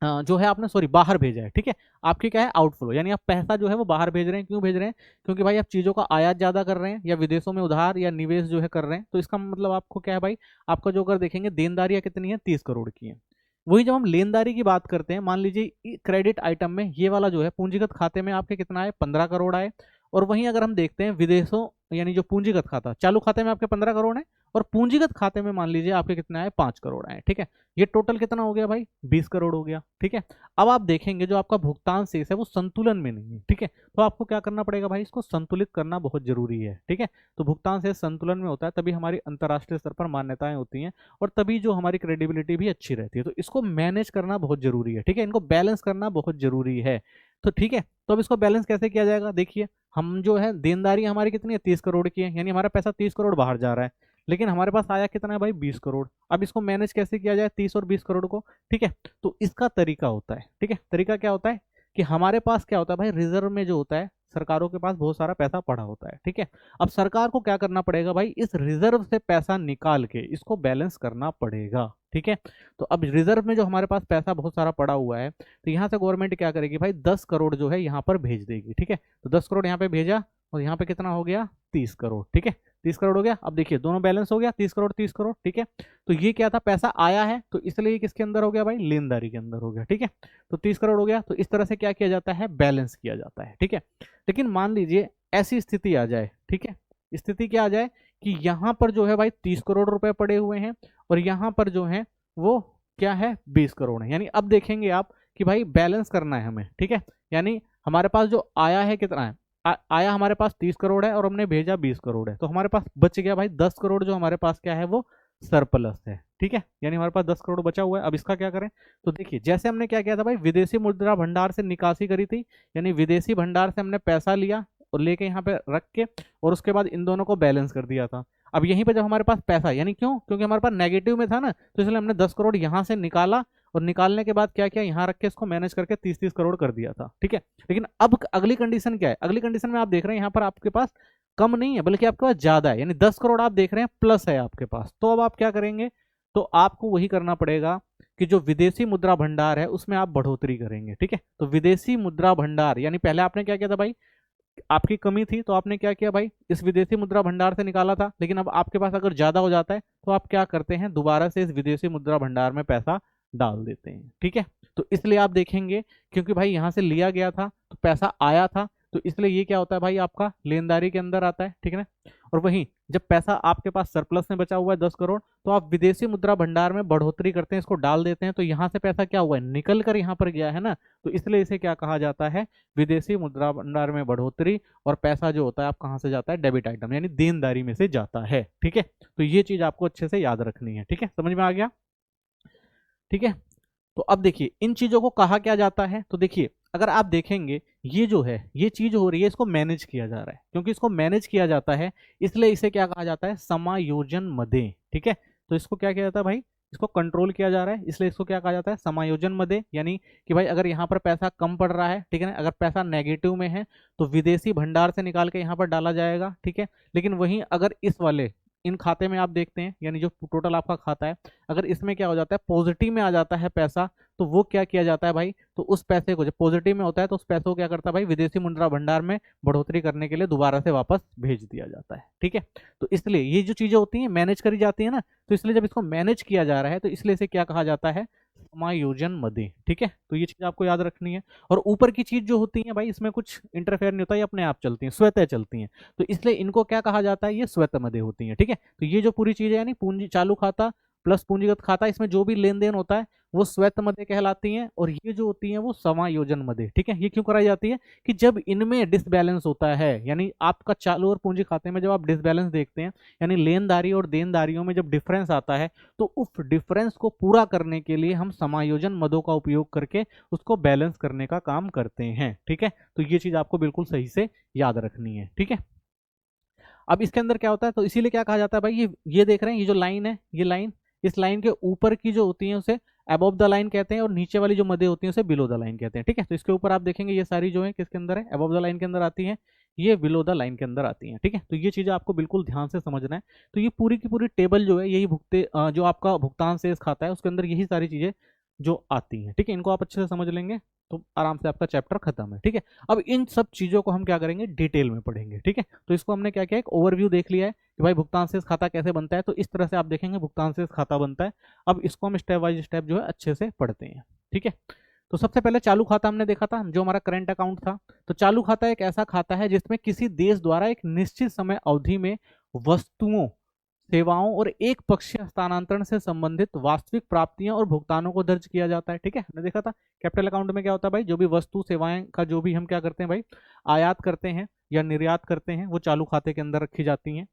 [SPEAKER 1] जो है आपने, सॉरी, बाहर भेजा है, ठीक है। आपकी क्या है, आउटफ्लो, यानी आप पैसा जो है वो बाहर भेज रहे हैं। क्यों भेज रहे हैं, क्योंकि भाई आप चीजों का आयात ज्यादा कर रहे हैं या विदेशों में उधार या निवेश जो है कर रहे हैं। तो इसका मतलब आपको क्या है भाई, आपका जो अगर देखेंगे देनदारियां कितनी है, 30 करोड़ की है। वही जब हम लेनदारी की बात करते हैं, मान लीजिए क्रेडिट आइटम में ये वाला जो है पूंजीगत खाते में आपके कितना है, 15 करोड़ आए। और वहीं अगर हम देखते हैं विदेशों, यानी जो पूंजीगत खाता, चालू खाते में आपके 15 करोड़ है और पूंजीगत खाते में मान लीजिए आपके कितना है, 5 करोड़ आए, ठीक है। ये टोटल कितना हो गया भाई, 20 करोड़ हो गया, ठीक है। अब आप देखेंगे जो आपका भुगतान शेष है वो संतुलन में नहीं है, ठीक है। तो आपको क्या करना पड़ेगा भाई, इसको संतुलित करना बहुत जरूरी है, ठीक है। तो भुगतान शेष संतुलन में होता है तभी हमारी अंतर्राष्ट्रीय स्तर पर मान्यताएं होती हैं और तभी जो हमारी क्रेडिबिलिटी भी अच्छी रहती है। तो इसको मैनेज करना बहुत जरूरी है, ठीक है, इनको बैलेंस करना बहुत जरूरी है। तो ठीक है, तो अब इसको बैलेंस कैसे किया जाएगा, देखिए हम जो है देनदारी हमारी कितनी है, 30 करोड़ की है, यानी हमारा पैसा 30 करोड़ बाहर जा रहा है, लेकिन हमारे पास आया कितना है भाई, 20 करोड़। अब इसको मैनेज कैसे किया जाए, 30 और 20 करोड़ को, ठीक है। तो इसका तरीका होता है, ठीक है, तरीका क्या होता है कि हमारे पास क्या होता है भाई, रिजर्व में जो होता है, सरकारों के पास बहुत सारा पैसा पड़ा होता है, ठीक है। अब सरकार को क्या करना पड़ेगा भाई, इस रिजर्व से पैसा निकाल के इसको बैलेंस करना पड़ेगा, ठीक है। तो अब रिजर्व में जो हमारे पास पैसा बहुत सारा पड़ा हुआ है, तो यहाँ से गवर्नमेंट क्या करेगी भाई, 10 करोड़ जो है यहाँ पर भेज देगी, ठीक है। तो 10 करोड़ यहाँ पे भेजा और यहाँ पे कितना हो गया, 30 करोड़, ठीक है। 30 करोड़ हो गया। अब देखिए दोनों बैलेंस हो गया, 30 करोड़ 30 करोड़, ठीक है। तो ये क्या था, पैसा आया है तो इसलिए किसके अंदर हो गया भाई, लेनदारी के अंदर हो गया, ठीक है। तो 30 करोड़ हो गया। तो इस तरह से क्या किया जाता है, बैलेंस किया जाता है, ठीक है। लेकिन मान लीजिए ऐसी स्थिति आ जाए, ठीक है, स्थिति क्या आ जाए कि यहाँ पर जो है भाई 30 करोड़ रुपए पड़े हुए हैं और यहाँ पर जो है वो क्या है, 20 करोड़ है। यानी अब देखेंगे आप कि भाई बैलेंस करना है हमें, ठीक है। यानी हमारे पास जो आया है कितना है, आया हमारे पास 30 करोड़ है और हमने भेजा 20 करोड़ है, तो हमारे पास बच गया भाई 10 करोड़, जो हमारे पास क्या है वो सरप्लस है, ठीक है। यानी हमारे पास 10 करोड़ बचा हुआ है। अब इसका क्या करें, तो देखिए जैसे हमने क्या किया था भाई, विदेशी मुद्रा भंडार से निकासी करी थी, यानी विदेशी भंडार से हमने पैसा लिया और लेके यहाँ पे रख के और उसके बाद इन दोनों को बैलेंस कर दिया था। अब यहीं पे जब हमारे पास पैसा, यानी क्यों, क्योंकि हमारे पास नेगेटिव में था ना, तो इसलिए हमने 10 करोड़ यहाँ से निकाला और निकालने के बाद क्या किया, यहाँ रख के इसको मैनेज करके 30-30 करोड़ कर दिया था, ठीक है। लेकिन अब अगली कंडीशन क्या है, अगली कंडीशन में आप देख रहे हैं यहाँ पर आपके पास कम नहीं है बल्कि आपके पास ज्यादा है, यानी 10 करोड़ आप देख रहे हैं प्लस है आपके पास। तो अब आप क्या करेंगे, तो आपको वही करना पड़ेगा कि जो विदेशी मुद्रा भंडार है उसमें आप बढ़ोतरी करेंगे, ठीक है। तो विदेशी मुद्रा भंडार, यानी पहले आपने क्या किया था भाई, आपकी कमी थी तो आपने क्या किया भाई, इस विदेशी मुद्रा भंडार से निकाला था, लेकिन अब आपके पास अगर ज्यादा हो जाता है तो आप क्या करते हैं, दोबारा से इस विदेशी मुद्रा भंडार में पैसा डाल देते हैं, ठीक है। तो इसलिए आप देखेंगे क्योंकि भाई यहां से लिया गया था तो पैसा आया था, तो इसलिए ये क्या होता है भाई, आपका लेनदारी के अंदर आता है, ठीक है ना। और वहीं जब पैसा आपके पास सरप्लस में बचा हुआ है 10 करोड़, तो आप विदेशी मुद्रा भंडार में बढ़ोतरी करते हैं, इसको डाल देते हैं, तो यहाँ से पैसा क्या हुआ है, निकल कर यहाँ पर गया है ना, तो इसलिए इसे क्या कहा जाता है, विदेशी मुद्रा भंडार में बढ़ोतरी। और पैसा जो होता है आप कहाँ से जाता है, डेबिट आइटम यानी देनदारी में से जाता है, ठीक है। तो ये चीज आपको अच्छे से याद रखनी है, ठीक है, समझ में आ गया, ठीक है। तो अब देखिए इन चीजों को कहा क्या जाता है, तो देखिए अगर आप देखेंगे ये जो है ये चीज हो रही है, इसको मैनेज किया जा रहा है, क्योंकि इसको मैनेज किया जाता है इसलिए इसे क्या कहा जाता है, समायोजन मदे, ठीक है। तो इसको क्या किया जाता है भाई, इसको कंट्रोल किया जा रहा है इसलिए इसको क्या कहा जाता है, समायोजन मदे। यानी कि भाई अगर यहाँ पर पैसा कम पड़ रहा है, ठीक है ना, अगर पैसा नेगेटिव में है तो विदेशी भंडार से निकाल के यहाँ पर डाला जाएगा, ठीक है। लेकिन वहीं अगर इस वाले इन खाते में आप देखते हैं, यानी जो टोटल आपका खाता है, अगर इसमें क्या हो जाता है, पॉजिटिव में आ जाता है पैसा, तो वो क्या किया जाता है भाई, तो उस पैसे को, जब पॉजिटिव में होता है तो उस पैसे को क्या करता है भाई, विदेशी मुद्रा भंडार में बढ़ोतरी करने के लिए दोबारा से वापस भेज दिया जाता है। ठीक है, तो इसलिए ये जो चीजें होती हैं मैनेज करी जाती है ना, तो इसलिए जब इसको मैनेज किया जा रहा है तो इसलिए इसे क्या कहा जाता है, समायोजन मदे। ठीक है, तो ये चीज आपको याद रखनी है। और ऊपर की चीज जो होती है भाई, इसमें कुछ इंटरफेयर नहीं होता, ये अपने आप चलती हैं, स्वतः चलती हैं, तो इसलिए इनको क्या कहा जाता है, ये स्वतः मदे होती हैं। ठीक है, तो ये जो पूरी चीज है, यानी पूंजी चालू खाता प्लस पूंजीगत खाता, इसमें जो भी लेन देन होता है वो स्वैत मदे कहलाती हैं, और ये जो होती हैं वो समायोजन मदे। ठीक है, ये क्यों कराई जाती है कि जब इनमें डिसबैलेंस होता है, यानी आपका चालू और पूंजी खाते में जब आप डिसबैलेंस देखते हैं, यानी लेनदारी और देनदारियों में जब डिफरेंस आता है, तो उस डिफरेंस को पूरा करने के लिए हम समायोजन मदों का उपयोग करके उसको बैलेंस करने का काम करते हैं। ठीक है, तो ये चीज आपको बिल्कुल सही से याद रखनी है। ठीक है, अब इसके अंदर क्या होता है, तो इसीलिए क्या कहा जाता है भाई, ये देख रहे हैं, ये जो लाइन है, ये लाइन, इस लाइन के ऊपर की जो होती है उसे अबव द लाइन कहते हैं, और नीचे वाली जो मदे होती हैं उसे बिलो द लाइन कहते हैं। ठीक है, तो इसके ऊपर आप देखेंगे ये सारी जो है किसके अंदर है, अबव द लाइन के अंदर आती है, ये बिलो द लाइन के अंदर आती है। ठीक है, तो ये चीजें आपको बिल्कुल ध्यान से समझना है। तो ये पूरी की पूरी टेबल जो है, यही जो आपका भुगतान शेष खाता है उसके अंदर यही सारी चीजें जो आती हैं। ठीक है, इनको आप अच्छे से समझ लेंगे तो आराम से आपका चैप्टर खत्म है। ठीक है, अब इन सब चीजों को हम क्या करेंगे, डिटेल में पढ़ेंगे। ठीक है, तो इसको हमने क्या किया, एक ओवरव्यू देख लिया है कि भाई भुगतान शेष खाता कैसे बनता है, तो इस तरह से आप देखेंगे भुगतान शेष खाता बनता है। अब इसको हम स्टेप बाय स्टेप जो है अच्छे से पढ़ते हैं। ठीक है, तो सबसे पहले चालू खाता हमने देखा था, जो हमारा करंट अकाउंट था। तो चालू खाता एक ऐसा खाता है जिसमें किसी देश द्वारा एक निश्चित समय अवधि में वस्तुओं, सेवाओं और एक पक्षीय हस्तांतरण से संबंधित वास्तविक प्राप्तियां और भुगतानों को दर्ज किया जाता है। ठीक है, हमने देखा था कैपिटल अकाउंट में क्या होता है भाई, जो भी वस्तु सेवाएं का जो भी हम क्या करते हैं भाई, आयात करते हैं या निर्यात करते हैं, वो चालू खाते के अंदर रखी जाती हैं।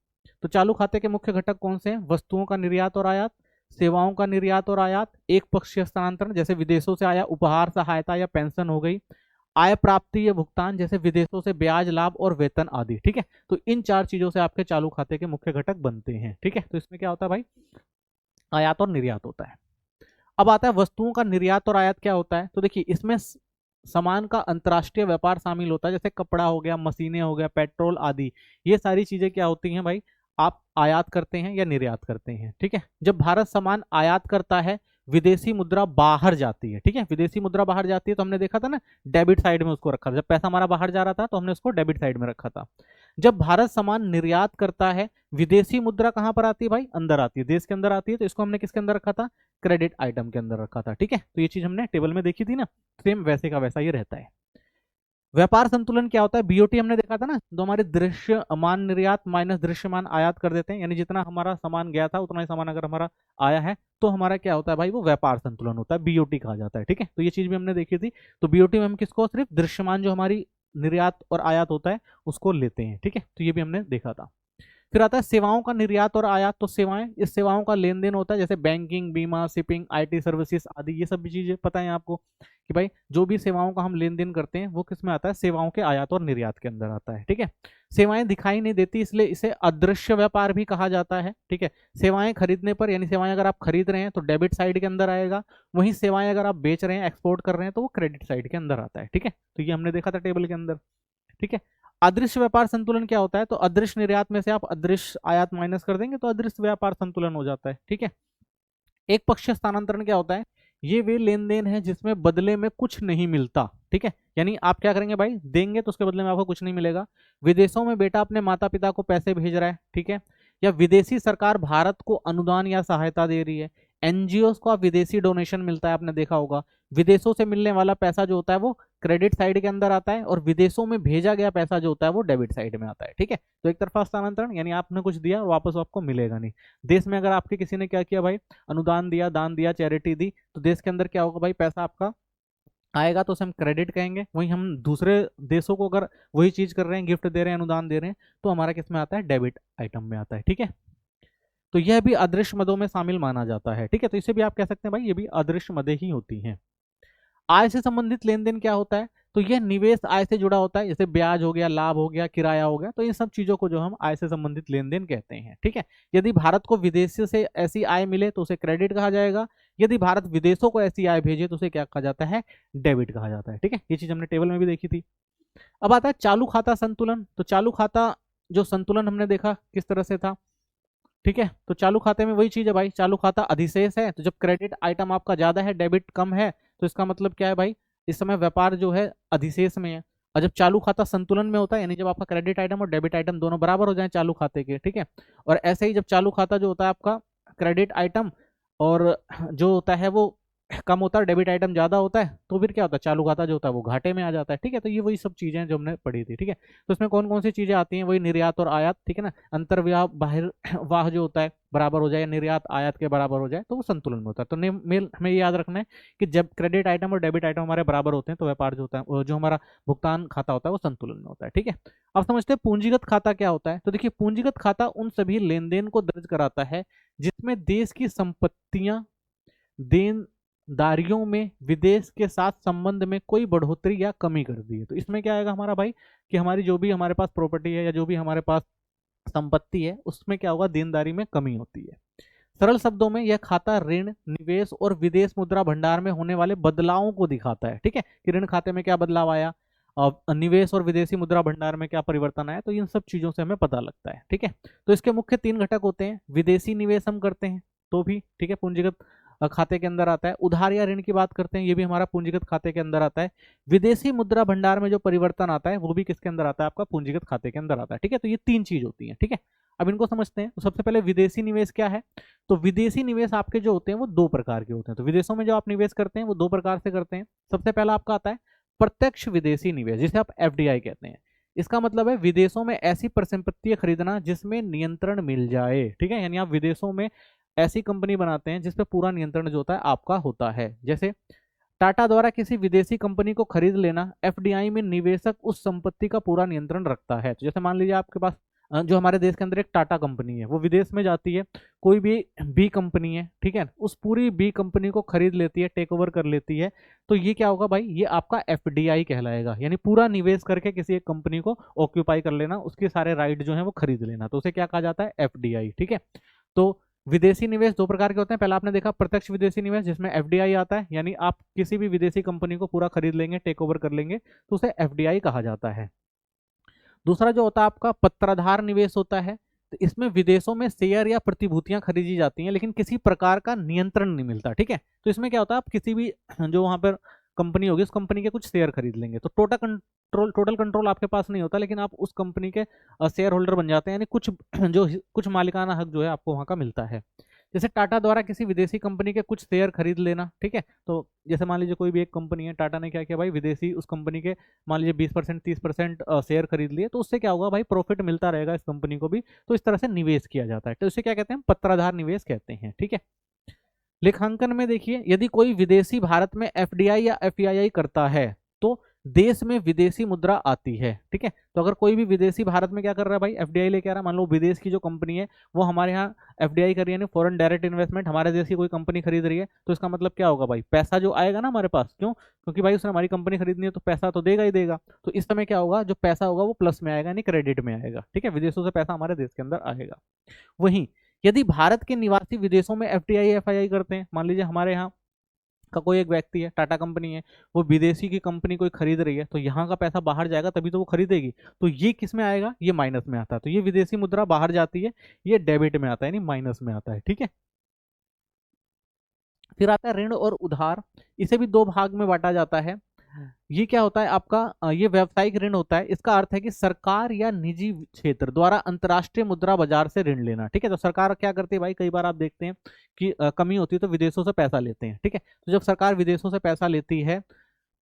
[SPEAKER 1] तो चालू खाते के मुख्य घटक कौन से हैं, वस्तुओं का निर्यात और आयात, सेवाओं का निर्यात और आयात, एक पक्षीय हस्तांतरण जैसे विदेशों से आया उपहार, सहायता या पेंशन हो गई, आय प्राप्ति या भुगतान जैसे विदेशों से ब्याज, लाभ और वेतन आदि। ठीक है, तो इन चार चीजों से आपके चालू खाते के मुख्य घटक बनते हैं। ठीक है, तो इसमें क्या होता है भाई, आयात और निर्यात होता है। अब आता है वस्तुओं का निर्यात और आयात क्या होता है, तो देखिए इसमें सामान का अंतर्राष्ट्रीय व्यापार शामिल होता है, जैसे कपड़ा हो गया, मशीनें हो गया, पेट्रोल आदि, ये सारी चीजें क्या होती हैं भाई, आप आयात करते हैं या निर्यात करते हैं। ठीक है, जब भारत सामान आयात करता है, विदेशी मुद्रा बाहर जाती है। ठीक है, विदेशी मुद्रा बाहर जाती है, तो हमने देखा था ना डेबिट साइड में उसको रखा था, जब पैसा हमारा बाहर जा रहा था तो हमने उसको डेबिट साइड में रखा था। जब भारत सामान निर्यात करता है, विदेशी मुद्रा कहां पर आती है भाई, अंदर आती है, देश के अंदर आती है, तो इसको हमने किसके अंदर रखा था, क्रेडिट आइटम के अंदर रखा था। ठीक है, तो ये चीज हमने टेबल में देखी थी ना, सेम वैसे का वैसा ये रहता है। व्यापार संतुलन क्या होता है, बीओटी हमने देखा था ना, तो हमारे दृश्यमान निर्यात माइनस दृश्यमान आयात कर देते हैं, यानी जितना हमारा सामान गया था उतना ही सामान अगर हमारा आया है तो हमारा क्या होता है भाई, वो व्यापार संतुलन होता है, बीओटी कहा जाता है। ठीक है, तो ये चीज भी हमने देखी थी। तो बीओटी में हम किसको, सिर्फ दृश्यमान जो हमारी निर्यात और आयात होता है उसको लेते हैं। ठीक है, तो ये भी हमने देखा था। फिर आता है सेवाओं का निर्यात और आयात, तो सेवाएं, इस सेवाओं का लेन देन होता है, जैसे बैंकिंग, बीमा, शिपिंग, आईटी सर्विसेज आदि, ये सब भी चीजें पता है आपको कि भाई जो भी सेवाओं का हम लेन देन करते हैं वो किस में आता है, सेवाओं के आयात और निर्यात के अंदर आता है। ठीक है, सेवाएं दिखाई नहीं देती इसलिए इसे अदृश्य व्यापार भी कहा जाता है। ठीक है, सेवाएं खरीदने पर, यानी सेवाएं अगर आप खरीद रहे हैं तो डेबिट साइड के अंदर आएगा, वहीं सेवाएं अगर आप बेच रहे हैं, एक्सपोर्ट कर रहे हैं, तो वो क्रेडिट साइड के अंदर आता है। ठीक है, तो ये हमने देखा था टेबल के अंदर। ठीक है, अदृश्य व्यापार संतुलन क्या होता है, तो अदृश्य निर्यात में से आप अदृश्य आयात माइनस कर देंगे तो अदृश्य व्यापार संतुलन हो जाता है। ठीक है, एक पक्षीय स्थानांतरण क्या होता है, ये वे लेन देन है जिसमें बदले में कुछ नहीं मिलता। ठीक है, यानी आप क्या करेंगे भाई, देंगे तो उसके बदले में आपको कुछ नहीं मिलेगा। विदेशों में बेटा अपने माता पिता को पैसे भेज रहा है, ठीक है, या विदेशी सरकार भारत को अनुदान या सहायता दे रही है, एनजीओ को आप विदेशी डोनेशन मिलता है, आपने देखा होगा। विदेशों से मिलने वाला पैसा जो होता है वो क्रेडिट साइड के अंदर आता है, और विदेशों में भेजा गया पैसा जो होता है वो डेबिट साइड में आता है। ठीक है, तो एक तरफा स्थानांतरण, यानी आपने कुछ दिया और वापस आपको मिलेगा नहीं। देश में अगर आपके किसी ने क्या किया भाई, अनुदान दिया, दान दिया, चैरिटी दी, तो देश के अंदर क्या होगा भाई, पैसा आपका आएगा तो उसे हम क्रेडिट कहेंगे। वहीं हम दूसरे देशों को अगर वही चीज कर रहे हैं, गिफ्ट दे रहे हैं, अनुदान दे रहे हैं, तो हमारा किस में आता है, डेबिट आइटम में आता है। ठीक है, तो यह भी अदृश्य मदों में शामिल माना जाता है। ठीक है, तो इसे भी आप कह सकते हैं भाई ये भी अदृश्य मदें ही होती हैं। आय से संबंधित लेन देन क्या होता है, तो यह निवेश आय से जुड़ा होता है, जैसे ब्याज हो गया, लाभ हो गया, किराया हो गया, तो इन सब चीजों को जो हम आय से संबंधित लेन देन कहते हैं। ठीक है, यदि भारत को विदेश से ऐसी आय मिले तो उसे क्रेडिट कहा जाएगा, यदि भारत विदेशों को ऐसी आय भेजे तो उसे क्या कहा जाता है, डेबिट कहा जाता है। ठीक है, ये चीज हमने टेबल में भी देखी थी। अब आता है चालू खाता संतुलन, तो चालू खाता जो संतुलन हमने देखा किस तरह से था, ठीक है। तो चालू खाते में वही चीज है भाई, चालू खाता अधिशेष है, तो जब क्रेडिट आइटम आपका ज्यादा है, डेबिट कम है, तो इसका मतलब क्या है भाई, इस समय व्यापार जो है अधिशेष में है। और जब चालू खाता संतुलन में होता है, यानी जब आपका क्रेडिट आइटम और डेबिट आइटम दोनों बराबर हो जाए चालू खाते के, ठीक है। और ऐसे ही जब चालू खाता जो होता है आपका क्रेडिट आइटम और जो होता है वो कम होता है, डेबिट आइटम ज्यादा होता है, तो फिर क्या होता है, चालू खाता जो होता है वो घाटे में आ जाता है, ठीक है। तो ये वही सब चीजें हैं जो हमने पढ़ी थी, ठीक है। तो इसमें कौन कौन सी चीजें आती हैं, वही निर्यात और आयात, ठीक है ना। अंतर्व्याह बाहर वाह जो होता है बराबर हो जाए, निर्यात आयात के बराबर हो जाए, तो वो संतुलन में होता है। तो मेल हमें ये याद रखना है कि जब क्रेडिट आइटम और डेबिट आइटम हमारे बराबर होते हैं, तो व्यापार जो होता है, जो हमारा भुगतान खाता होता है, वो संतुलन में होता है, ठीक है। अब समझते हैं पूंजीगत खाता क्या होता है। तो देखिए, पूंजीगत खाता उन सभी लेन देन को दर्ज कराता है जिसमें देश की संपत्तियां, देनदारियों में विदेश के साथ संबंध में कोई बढ़ोतरी या कमी कर दी है। तो इसमें क्या आएगा हमारा भाई, कि हमारी जो भी हमारे पास प्रॉपर्टी है या जो भी हमारे पास संपत्ति है, उसमें क्या होगा, देनदारी में कमी होती है। सरल शब्दों में यह खाता ऋण, निवेश और विदेश मुद्रा भंडार में होने वाले बदलावों को दिखाता है, ठीक है, कि ऋण खाते में क्या बदलाव आया और निवेश और विदेशी मुद्रा भंडार में क्या परिवर्तन आया। तो इन सब चीजों से हमें पता लगता है, ठीक है। तो इसके मुख्य 3 घटक होते हैं। विदेशी निवेश हम करते हैं तो भी, ठीक है, पूंजीगत खाते के अंदर आता है। उधार या ऋण की बात करते हैं, ये भी हमारा पूंजीगत खाते के अंदर आता है। विदेशी मुद्रा भंडार में जो परिवर्तन आता है वो भी किसके अंदर आता है, आपका पूंजीगत खाते के अंदर आता है, ठीक है। तो ये 3 चीज होती है, ठीक है। अब इनको समझते हैं। तो सबसे पहले विदेशी निवेश क्या है। तो विदेशी निवेश आपके जो होते हैं वो 2 प्रकार के होते हैं। तो विदेशों में जो आप निवेश करते हैं वो 2 प्रकार से करते हैं। सबसे पहला आपका आता है प्रत्यक्ष विदेशी निवेश, जिसे आप एफडीआई कहते हैं। इसका मतलब है विदेशों में ऐसी परिसंपत्तियां खरीदना जिसमें नियंत्रण मिल जाए, ठीक है। यानी आप विदेशों में ऐसी कंपनी बनाते हैं जिसपे पूरा नियंत्रण जो होता है आपका होता है। जैसे टाटा द्वारा किसी विदेशी कंपनी को खरीद लेना, एफडीआई में निवेशक उस संपत्ति का पूरा नियंत्रण रखता है। तो जैसे मान लीजिए आपके पास जो हमारे देश के अंदर एक टाटा कंपनी है, वो विदेश में जाती है, कोई भी बी कंपनी है, ठीक है, उस पूरी बी कंपनी को खरीद लेती है, टेक ओवर कर लेती है, तो ये क्या होगा भाई, ये आपका एफडीआई कहलाएगा। यानी पूरा निवेश करके किसी एक कंपनी को ऑक्यूपाई कर लेना, उसके सारे राइट जो है वो खरीद लेना, तो उसे क्या कहा जाता है, एफडीआई, ठीक है। तो विदेशी निवेश 2 प्रकार के होते हैं। पहला आपने देखा प्रत्यक्ष विदेशी निवेश, जिसमें एफडीआई आता है, यानी आप किसी भी विदेशी कंपनी को पूरा खरीद लेंगे, टेक ओवर कर लेंगे, तो उसे एफडीआई कहा जाता है। दूसरा जो होता है आपका पत्राधार निवेश होता है। तो इसमें विदेशों में शेयर या प्रतिभूतियां खरीदी जाती हैं, लेकिन किसी प्रकार का नियंत्रण नहीं मिलता, ठीक है। तो इसमें क्या होता है, आप किसी भी जो वहां पर कंपनी होगी उस कंपनी के कुछ शेयर खरीद लेंगे, तो टोटल कंट्रोल आपके पास नहीं होता, लेकिन आप उस कंपनी के शेयर होल्डर बन जाते हैं, यानी कुछ जो कुछ मालिकाना हक जो है आपको वहां का मिलता है। जैसे टाटा द्वारा किसी विदेशी कंपनी के कुछ शेयर खरीद लेना, ठीक है। तो जैसे मान लीजिए कोई भी एक कंपनी है, टाटा ने क्या किया भाई, विदेशी उस कंपनी के मान लीजिए 20% 30% शेयर खरीद लिए, तो उससे क्या होगा भाई, प्रॉफिट मिलता रहेगा इस कंपनी को भी। तो इस तरह से निवेश किया जाता है, तो इसे क्या कहते हैं, पत्राधार निवेश कहते हैं, ठीक है। लेखांकन में देखिए, यदि कोई विदेशी भारत में एफडीआई या एफआईआई करता है तो देश में विदेशी मुद्रा आती है, ठीक है। तो अगर कोई भी विदेशी भारत में क्या कर रहा है भाई, एफडीआई लेके आ रहा है, मान लो विदेश की जो कंपनी है वो हमारे यहाँ एफडीआई कर रही है, यानी फॉरेन डायरेक्ट इन्वेस्टमेंट, हमारे देश की कोई कंपनी खरीद रही है, तो इसका मतलब क्या होगा भाई, पैसा जो आएगा ना हमारे पास, क्यों, क्योंकि भाई उसने हमारी कंपनी खरीदनी है तो पैसा तो देगा ही देगा। तो इस समय क्या होगा, जो पैसा होगा वो प्लस में आएगा, यानी क्रेडिट में आएगा, ठीक है, विदेशों से पैसा हमारे देश के अंदर आएगा। वहीं यदि भारत के निवासी विदेशों में एफडीआई एफआईआई करते हैं, मान लीजिए हमारे यहाँ का कोई एक व्यक्ति है, टाटा कंपनी है, वो विदेशी की कंपनी कोई खरीद रही है, तो यहाँ का पैसा बाहर जाएगा तभी तो वो खरीदेगी, तो ये किस में आएगा, ये माइनस में आता है। तो ये विदेशी मुद्रा बाहर जाती है, ये डेबिट में आता है, यानी माइनस में आता है, ठीक है। फिर आता है ऋण और उधार, इसे भी 2 भाग में बांटा जाता है। ये क्या होता है आपका, ये व्यावसायिक ऋण होता है। इसका अर्थ है कि सरकार या निजी क्षेत्र द्वारा अंतर्राष्ट्रीय मुद्रा बाजार से ऋण लेना, ठीक है। तो सरकार क्या करती है भाई, कई बार आप देखते हैं कि कमी होती है तो विदेशों से पैसा लेते हैं, ठीक है। तो जब सरकार विदेशों से पैसा लेती है,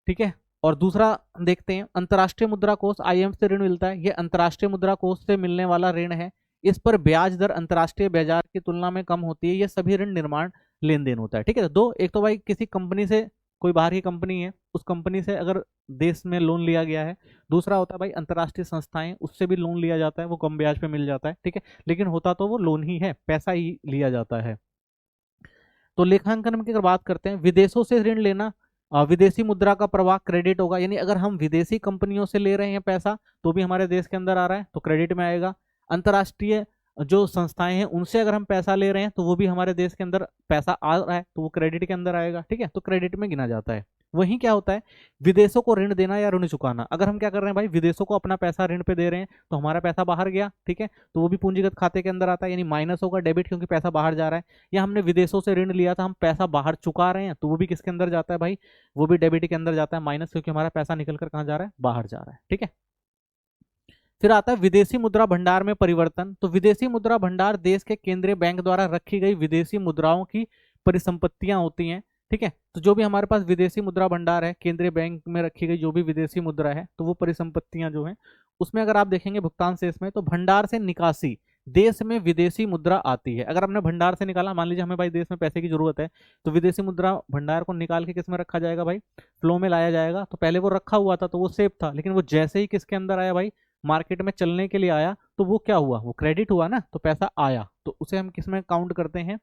[SPEAKER 1] ठीक है, और दूसरा देखते हैं अंतर्राष्ट्रीय मुद्रा कोष, आईएमएफ से ऋण मिलता है, ये अंतर्राष्ट्रीय मुद्रा कोष से मिलने वाला ऋण है। इस पर ब्याज दर अंतर्राष्ट्रीय बाजार की तुलना में कम होती है। ये सभी ऋण निर्माण लेन देन होता है, ठीक है। तो 2, एक तो भाई किसी कंपनी से, कोई बाहर की कंपनी है, उस कंपनी से अगर देश में लोन लिया गया है। दूसरा होता है भाई अंतर्राष्ट्रीय संस्थाएं, उससे भी लोन लिया जाता है, वो कम ब्याज पे मिल जाता है, ठीक है, लेकिन होता तो वो लोन ही है, पैसा ही लिया जाता है। तो लेखांकन की अगर बात करते हैं, विदेशों से ऋण लेना, विदेशी मुद्रा का प्रवाह क्रेडिट होगा, यानी अगर हम विदेशी कंपनियों से ले रहे हैं पैसा तो भी हमारे देश के अंदर आ रहा है तो क्रेडिट में आएगा। अंतर्राष्ट्रीय जो संस्थाएं हैं उनसे अगर हम पैसा ले रहे हैं तो वो भी हमारे देश के अंदर पैसा आ रहा है तो वो क्रेडिट के अंदर आएगा, ठीक है, तो क्रेडिट में गिना जाता है। वहीं क्या होता है, विदेशों को ऋण देना या ऋण चुकाना। अगर हम क्या कर रहे हैं भाई, विदेशों को अपना पैसा ऋण पे दे रहे हैं तो हमारा पैसा बाहर गया, ठीक है, तो वो भी पूंजीगत खाते के अंदर आता है, यानी माइनस होगा डेबिट, क्योंकि पैसा बाहर जा रहा है। या हमने विदेशों से ऋण लिया था, हम पैसा बाहर चुका रहे हैं, तो वो भी किसके अंदर जाता है भाई, वो भी डेबिट के अंदर जाता है, माइनस, क्योंकि हमारा पैसा निकल कर कहाँ जा रहा है, बाहर जा रहा है, ठीक है। फिर आता है विदेशी मुद्रा भंडार में परिवर्तन। तो विदेशी मुद्रा भंडार देश के केंद्रीय बैंक द्वारा रखी गई विदेशी मुद्राओं की परिसंपत्तियां होती हैं, ठीक है। तो जो भी हमारे पास विदेशी मुद्रा भंडार है, केंद्रीय बैंक में रखी गई जो भी विदेशी मुद्रा है, तो वो परिसंपत्तियां जो हैं, उसमें अगर आप देखेंगे भुगतान शेष में, तो भंडार से निकासी देश में विदेशी मुद्रा आती है। अगर हमने भंडार से निकाला, मान लीजिए हमें भाई देश में पैसे की जरूरत है, तो विदेशी मुद्रा भंडार को निकाल के किस में रखा जाएगा भाई, फ्लो में लाया जाएगा। तो पहले वो रखा हुआ था तो वो सेफ था, लेकिन वो जैसे ही किसके अंदर आया भाई, मार्केट में चलने के लिए आया, तो वो क्या हुआ, वो क्रेडिट हुआ ना, तो पैसा आया, तो उसे हम किस में काउंट करते हैं,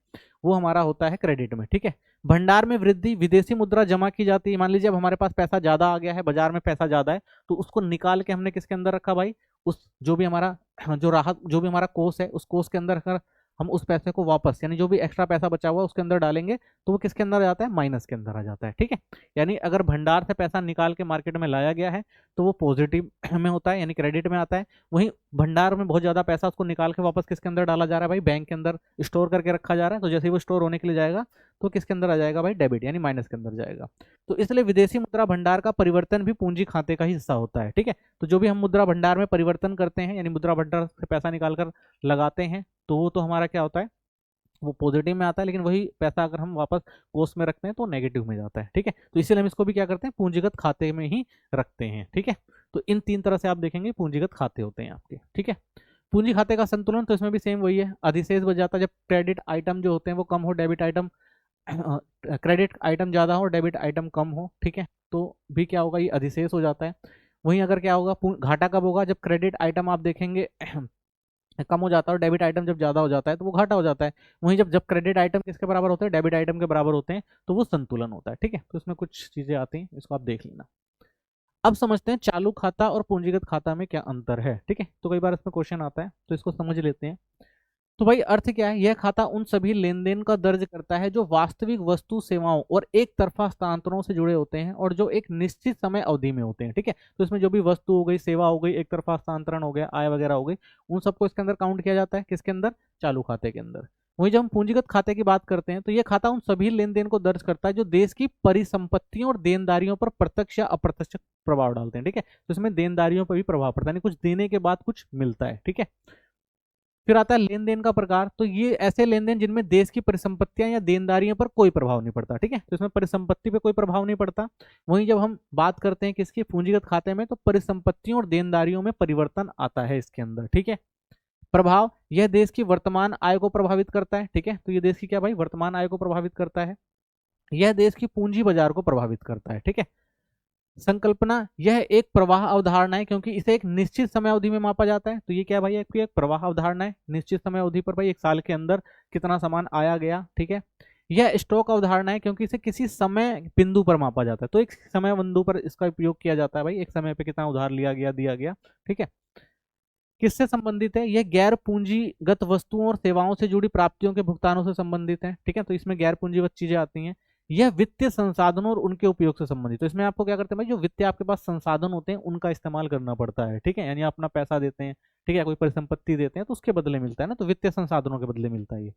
[SPEAKER 1] वो हमारा होता है क्रेडिट में, ठीक है। भंडार में वृद्धि, विदेशी मुद्रा जमा की जाती है। मान लीजिए अब हमारे पास पैसा ज्यादा आ गया है, बाजार में पैसा ज्यादा है, तो उसको निकाल के हमने किसके अंदर रखा भाई, उस जो भी हमारा जो राहत, जो भी हमारा कोष है, उस कोष के अंदर रखकर हम उस पैसे को वापस, यानी जो भी एक्स्ट्रा पैसा बचा हुआ है उसके अंदर डालेंगे, तो वो किसके अंदर आ जाता है, माइनस के अंदर आ जाता है, ठीक है। यानी अगर भंडार से पैसा निकाल के मार्केट में लाया गया है तो वो पॉजिटिव में होता है, यानी क्रेडिट में आता है। वहीं भंडार में बहुत ज्यादा पैसा, उसको निकाल के वापस किसके अंदर डाला जा रहा है भाई, बैंक के अंदर स्टोर करके रखा जा रहा है, तो जैसे ही वो स्टोर होने के लिए जाएगा तो किसके अंदर आ जाएगा भाई, डेबिट, यानी माइनस के अंदर जाएगा। तो इसलिए विदेशी मुद्रा भंडार का परिवर्तन भी पूंजी खाते का ही हिस्सा होता है, ठीक है। तो जो भी हम मुद्रा भंडार में परिवर्तन करते हैं, यानी मुद्रा भंडार से पैसा निकाल कर लगाते हैं, तो वो तो हमारा क्या होता है, वो पॉजिटिव में आता है, लेकिन वही पैसा अगर हम वापस कोस्ट में रखते हैं तो नेगेटिव में जाता है, ठीक है। तो इसलिए हम इसको भी क्या करते हैं, पूंजीगत खाते में ही रखते हैं, ठीक है। तो इन तीन तरह से आप देखेंगे पूंजीगत खाते होते हैं आपके, ठीक है। पूंजी खाते का संतुलन, तो इसमें भी सेम वही है, अधिशेष बच जाता है जब क्रेडिट आइटम जो होते हैं वो कम हो, डेबिट आइटम क्रेडिट आइटम ज्यादा हो और डेबिट आइटम कम हो, ठीक है, तो भी क्या होगा, ये अधिशेष हो जाता है। वहीं अगर क्या होगा, घाटा कब होगा, जब क्रेडिट आइटम आप देखेंगे कम हो जाता है और डेबिट आइटम जब ज्यादा हो जाता है तो वो घाटा हो जाता है। वहीं जब जब क्रेडिट आइटम किसके बराबर होते हैं, डेबिट आइटम के बराबर होते हैं, तो वो संतुलन होता है, ठीक है। तो इसमें कुछ चीजें आती हैं, इसको आप देख लेना। अब समझते हैं चालू खाता और पूंजीगत खाता में क्या अंतर है, ठीक है। तो कई बार इसमें क्वेश्चन आता है, तो इसको समझ लेते हैं। तो भाई अर्थ क्या है, यह खाता उन सभी लेन देन का दर्ज करता है जो वास्तविक वस्तु सेवाओं और एक तरफा हस्तांतरणों से जुड़े होते हैं और जो एक निश्चित समय अवधि में होते हैं, ठीक है। तो इसमें जो भी वस्तु हो गई, सेवा हो गई, एक तरफा हस्तांतरण हो गया, आय वगैरह हो गई, उन सबको इसके अंदर काउंट किया जाता है, किसके अंदर, चालू खाते के अंदर। वहीं जब हम पूंजीगत खाते की बात करते हैं, तो यह खाता उन सभी लेन देन को दर्ज करता है जो देश की परिसंपत्तियों और देनदारियों पर प्रत्यक्ष या अप्रत्यक्ष प्रभाव डालते हैं, ठीक है। तो इसमें देनदारियों पर भी प्रभाव पड़ता है, कुछ देने के बाद कुछ मिलता है, ठीक है। फिर आता है लेन देन का प्रकार। तो ये ऐसे लेन देन जिनमें देश की परिसंपत्तियां या देनदारियों पर कोई प्रभाव नहीं पड़ता, ठीक है। तो इसमें परिसंपत्ति पे कोई प्रभाव नहीं पड़ता। वहीं जब हम बात करते हैं किसकी, पूंजीगत खाते में, तो परिसंपत्तियों और देनदारियों में परिवर्तन आता है इसके अंदर, ठीक है। प्रभाव, यह देश की वर्तमान आय को प्रभावित करता है, ठीक है। तो ये देश की क्या भाई, वर्तमान आय को प्रभावित करता है। यह देश की पूंजी बाजार को प्रभावित करता है, ठीक है। संकल्पना, यह एक प्रवाह अवधारणा है क्योंकि इसे एक निश्चित समय अवधि में मापा जाता है। तो ये क्या भाई, एक प्रवाह अवधारणा है, निश्चित समय अवधि पर भाई एक साल के अंदर कितना सामान आया गया, ठीक है। यह स्टॉक अवधारणा है क्योंकि इसे किसी समय बिंदु पर मापा जाता है, तो एक समय बिंदु पर इसका उपयोग किया जाता है भाई, एक समय पे कितना उधार लिया गया, दिया गया, ठीक है। किससे संबंधित है, यह गैर पूंजीगत वस्तुओं और सेवाओं से जुड़ी प्राप्तियों के भुगतानों से संबंधित है, ठीक है। तो इसमें गैर पूंजीगत चीजें आती हैं। यह वित्तीय संसाधनों और उनके उपयोग से संबंधित, तो इसमें आपको क्या करते हैं भाई, जो वित्तीय आपके पास संसाधन होते हैं उनका इस्तेमाल करना पड़ता है, ठीक है। यानी अपना पैसा देते हैं, ठीक है, कोई परिसंपत्ति देते हैं तो उसके बदले मिलता है ना, तो वित्तीय संसाधनों के बदले मिलता है ये।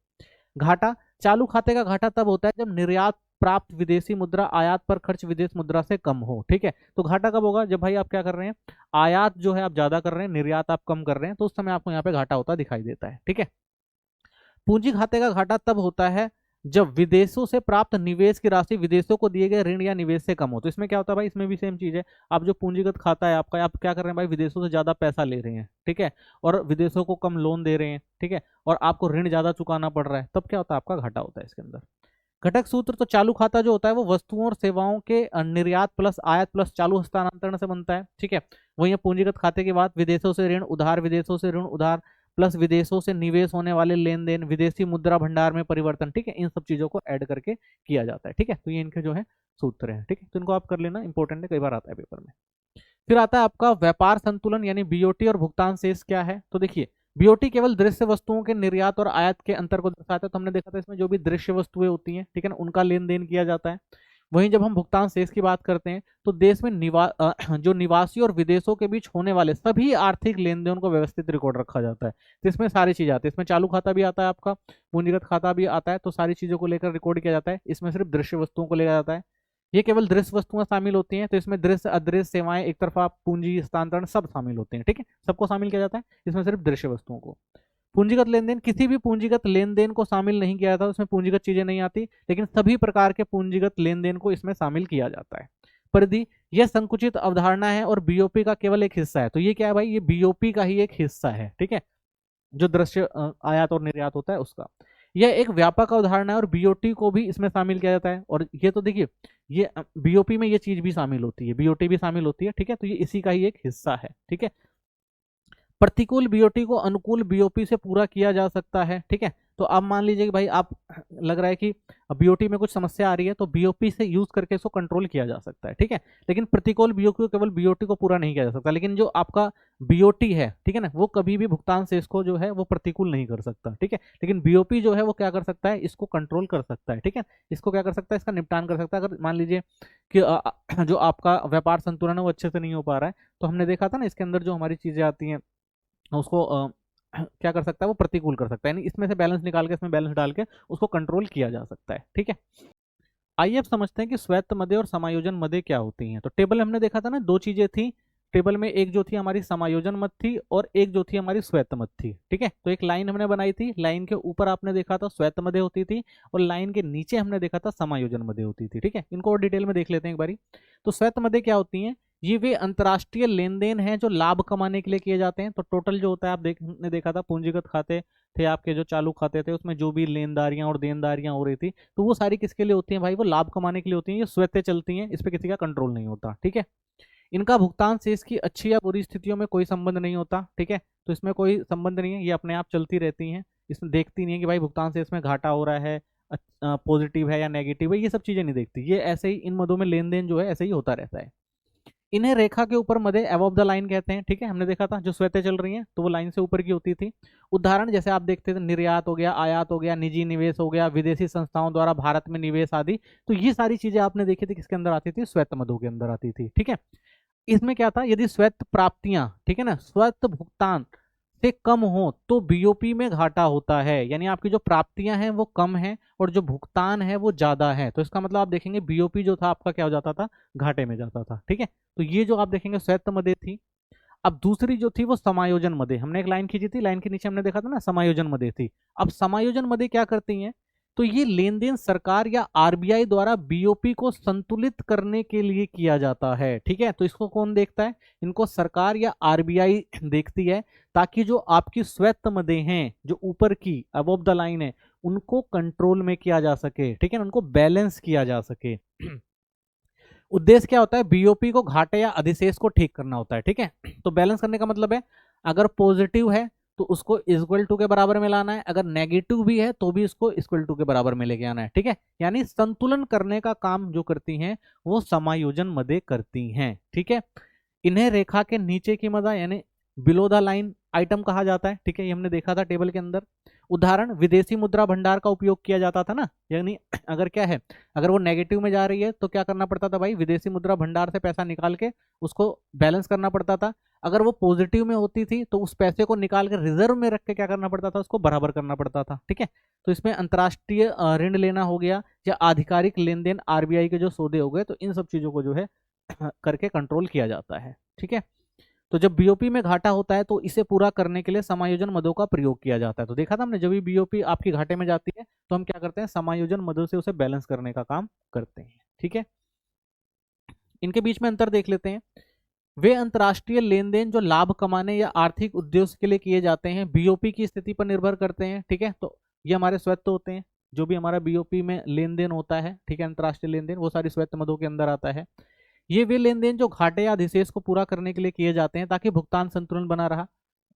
[SPEAKER 1] घाटा, चालू खाते का घाटा तब होता है जब निर्यात प्राप्त विदेशी मुद्रा आयात पर खर्च विदेश मुद्रा से कम हो, ठीक है। तो घाटा कब होगा, जब भाई आप क्या कर रहे हैं, आयात जो है आप ज्यादा कर रहे हैं, निर्यात आप कम कर रहे हैं, तो उस समय आपको यहाँ पे घाटा होता दिखाई देता है, ठीक है। पूंजी खाते का घाटा तब होता है जब विदेशों से प्राप्त निवेश की राशि विदेशों को दिए गए ऋण या निवेश से कम हो। तो इसमें क्या होता है भाई, इसमें भी सेम चीज है, आप जो पूंजीगत खाता है आपका, आप क्या कर रहे हैं भाई, विदेशों से ज्यादा पैसा ले रहे हैं, ठीक है, और विदेशों को कम लोन दे रहे हैं, ठीक है, और आपको ऋण ज्यादा चुकाना पड़ रहा है, तब क्या होता है, आपका घाटा होता है इसके अंदर। घटक सूत्र, तो चालू खाता जो होता है वो वस्तुओं और सेवाओं के निर्यात प्लस आयात प्लस चालू हस्तांतरण से बनता है, ठीक है। वहीं पूंजीगत खाते के बाद विदेशों से ऋण उधार, विदेशों से ऋण उधार प्लस विदेशों से निवेश होने वाले लेन देन, विदेशी मुद्रा भंडार में परिवर्तन, ठीक है, इन सब चीजों को ऐड करके किया जाता है, ठीक है। तो ये इनके जो है सूत्र हैं, ठीक है, तो इनको आप कर लेना, इंपॉर्टेंट है, कई बार आता है पेपर में। फिर आता है आपका व्यापार संतुलन, यानी बीओटी और भुगतान शेष क्या है। तो देखिए, बीओटी केवल दृश्य वस्तुओं के निर्यात और आयात के अंतर को दर्शाता है। तो हमने देखा था इसमें जो भी दृश्य वस्तुएं होती हैं, ठीक है ना, उनका लेन देन किया जाता है। वहीं जब हम भुगतान शेष की बात करते हैं तो देश में जो निवासी और विदेशों के बीच होने वाले सभी आर्थिक लेन देन को व्यवस्थित रिकॉर्ड रखा जाता है। तो इसमें सारी चीजें आती है, इसमें चालू खाता भी आता है, आपका पूंजीगत खाता भी आता है, तो सारी चीजों को लेकर रिकॉर्ड किया जाता है। इसमें सिर्फ दृश्य वस्तुओं को लिया जाता है, ये केवल दृश्य वस्तुएं शामिल होती हैं। तो इसमें दृश्य अदृश्य सेवाएं एक तरफा पूंजी हस्तांतरण सब शामिल होते हैं, ठीक है, सबको शामिल किया जाता है, इसमें सिर्फ दृश्य वस्तुओं को। पूंजीगत लेन देन, किसी भी पूंजीगत लेन देन को शामिल नहीं किया जाता, उसमें पूंजीगत चीजें नहीं आती, लेकिन सभी प्रकार के पूंजीगत लेन देन को इसमें शामिल किया जाता है। परिधि, यह संकुचित अवधारणा है और बीओपी का केवल एक हिस्सा है। तो ये क्या है भाई, ये बीओपी का ही एक हिस्सा है, ठीक है, जो दृश्य आयात और निर्यात होता है उसका। यह एक व्यापक अवधारणा है और बीओटी को भी इसमें शामिल किया जाता है। और ये तो देखिए, ये बीओपी में ये चीज भी शामिल होती है, बीओटी भी शामिल होती है, ठीक है, तो ये इसी का ही एक हिस्सा है, ठीक है। प्रतिकूल बीओटी को अनुकूल बीओपी से पूरा किया जा सकता है, ठीक है। तो अब मान लीजिए कि भाई आप लग रहा है कि बीओटी में कुछ समस्या आ रही है, तो बीओपी से यूज करके इसको कंट्रोल किया जा सकता है, ठीक है। लेकिन प्रतिकूल बीओटी को केवल बीओटी को पूरा नहीं किया जा सकता, लेकिन जो आपका बीओटी है, ठीक है ना, वो कभी भी भुगतान शेष को जो है वो प्रतिकूल नहीं कर सकता, ठीक है। लेकिन बीओपी जो है वो क्या कर सकता है, इसको कंट्रोल कर सकता है, ठीक है, इसको क्या कर सकता है, इसका निपटान कर सकता है। अगर मान लीजिए कि जो आपका व्यापार संतुलन है वो अच्छे से नहीं हो पा रहा है, तो हमने देखा था ना, इसके अंदर जो हमारी चीजें आती हैं उसको क्या कर सकता है, वो प्रतिकूल कर सकता है, यानी इसमें से बैलेंस निकाल के इसमें बैलेंस डाल के उसको कंट्रोल किया जा सकता है, ठीक है। आइए अब समझते हैं कि स्वायत्त मदे और समायोजन मदे क्या होती हैं। तो टेबल हमने देखा था ना, दो चीजें थी टेबल में, एक जो थी हमारी समायोजन मद थी और एक जो थी हमारी स्वायत्त मद थी, ठीक है। तो एक लाइन हमने बनाई थी, लाइन के ऊपर आपने देखा था स्वायत्त मदे होती थी और लाइन के नीचे हमने देखा था समायोजन मदे होती थी, ठीक है। इनको और डिटेल में देख लेते हैं एक बारी। तो स्वायत्त मदे क्या होती हैं, ये वे अंतर्राष्ट्रीय लेन देन है जो लाभ कमाने के लिए किए जाते हैं। तो टोटल जो होता है, आप ने देखा था पूंजीगत खाते थे आपके, जो चालू खाते थे, उसमें जो भी लेनदारियां और देनदारियां हो रही थी, तो वो सारी किसके लिए होती हैं भाई, वो लाभ कमाने के लिए होती हैं। ये स्वतः चलती हैं, इस पर किसी का कंट्रोल नहीं होता, ठीक है। इनका भुगतान शेष की अच्छी या बुरी स्थितियों में कोई संबंध नहीं होता, ठीक है। तो इसमें कोई संबंध नहीं है, ये अपने आप चलती रहती हैं, इसमें देखती नहीं है कि भाई भुगतान शेष में घाटा हो रहा है, पॉजिटिव है या नेगेटिव है, ये सब चीजें नहीं देखती, ये ऐसे ही इन मदों में लेन देन जो है ऐसे ही होता रहता है। इन्हें रेखा के ऊपर मदे अबव द लाइन कहते हैं, ठीक है, हमने देखा था जो स्वतः चल रही हैं तो वो लाइन से ऊपर की होती थी। उदाहरण जैसे आप देखते थे, निर्यात हो गया, आयात हो गया, निजी निवेश हो गया, विदेशी संस्थाओं द्वारा भारत में निवेश आदि, तो ये सारी चीजें आपने देखी थी किसके अंदर आती थी, स्वैत मदों के अंदर आती थी, ठीक है। इसमें क्या था, यदि स्वैत प्राप्तियां, ठीक है ना, स्वैत भुगतान से कम हो तो बीओपी में घाटा होता है, यानी आपकी जो प्राप्तियां हैं वो कम हैं और जो भुगतान है वो ज्यादा है। तो इसका मतलब आप देखेंगे बीओपी जो था आपका क्या हो जाता था, घाटे में जाता था, ठीक है। तो ये जो आप देखेंगे स्वायत्त मदे थी। अब दूसरी जो थी वो समायोजन मदे, हमने एक लाइन खींची थी, लाइन के नीचे हमने देखा था ना समायोजन मदे थी। अब समायोजन मदे क्या करती हैं, तो ये लेन देन सरकार या आरबीआई द्वारा बीओपी को संतुलित करने के लिए किया जाता है, ठीक है। तो इसको कौन देखता है, इनको सरकार या आरबीआई देखती है, ताकि जो आपकी स्वायत्त मदे हैं जो ऊपर की अबव द लाइन है उनको कंट्रोल में किया जा सके, ठीक है, उनको बैलेंस किया जा सके। उद्देश्य क्या होता है, बीओपी को घाटे या अधिशेष को ठीक करना होता है, ठीक है। तो बैलेंस करने का मतलब है, अगर पॉजिटिव है तो उसको इक्वल टू के बराबर में लाना है, अगर नेगेटिव भी है तो भी इसको इक्वल टू के बराबर में लेके आना है, ठीक है। यानी संतुलन करने का काम जो करती हैं वो समायोजन मदे करती हैं, ठीक है। इन्हें रेखा के नीचे की मदा यानी बिलो द लाइन आइटम कहा जाता है, ठीक है, ये हमने देखा था टेबल के अंदर। उदाहरण विदेशी मुद्रा भंडार का उपयोग किया जाता था ना, यानी अगर क्या है, अगर वो नेगेटिव में जा रही है तो क्या करना पड़ता था भाई, विदेशी मुद्रा भंडार से पैसा निकाल के उसको बैलेंस करना पड़ता था। अगर वो पॉजिटिव में होती थी तो उस पैसे को निकाल के रिजर्व में रख के क्या करना पड़ता था, उसको बराबर करना पड़ता था, ठीक है। तो इसमें अंतर्राष्ट्रीय ऋण लेना हो गया या आधिकारिक लेन देन आरबीआई के जो सौदे हो गए, तो इन सब चीजों को जो है करके कंट्रोल किया जाता है, ठीक है। तो जब बीओपी में घाटा होता है तो इसे पूरा करने के लिए समायोजन मदों का प्रयोग किया जाता है। तो देखा था हमने, जब भी बीओपी आपकी घाटे में जाती है तो हम क्या करते हैं, समायोजन मदों से उसे बैलेंस करने का काम करते हैं, ठीक है। इनके बीच में अंतर देख लेते हैं। वे अंतर्राष्ट्रीय लेन देन जो लाभ कमाने या आर्थिक उद्देश्य के लिए किए जाते हैं बीओपी की स्थिति पर निर्भर करते हैं, ठीक है। तो ये हमारे स्वायत्त होते हैं, जो भी हमारा बीओपी में लेन देन होता है, ठीक है, अंतर्राष्ट्रीय लेन देन, वो सारी स्वायत्त मदों के अंदर आता है। ये वे लेन देन जो घाटे या अधिशेष को पूरा करने के लिए किए जाते हैं ताकि भुगतान संतुलन बना रहा।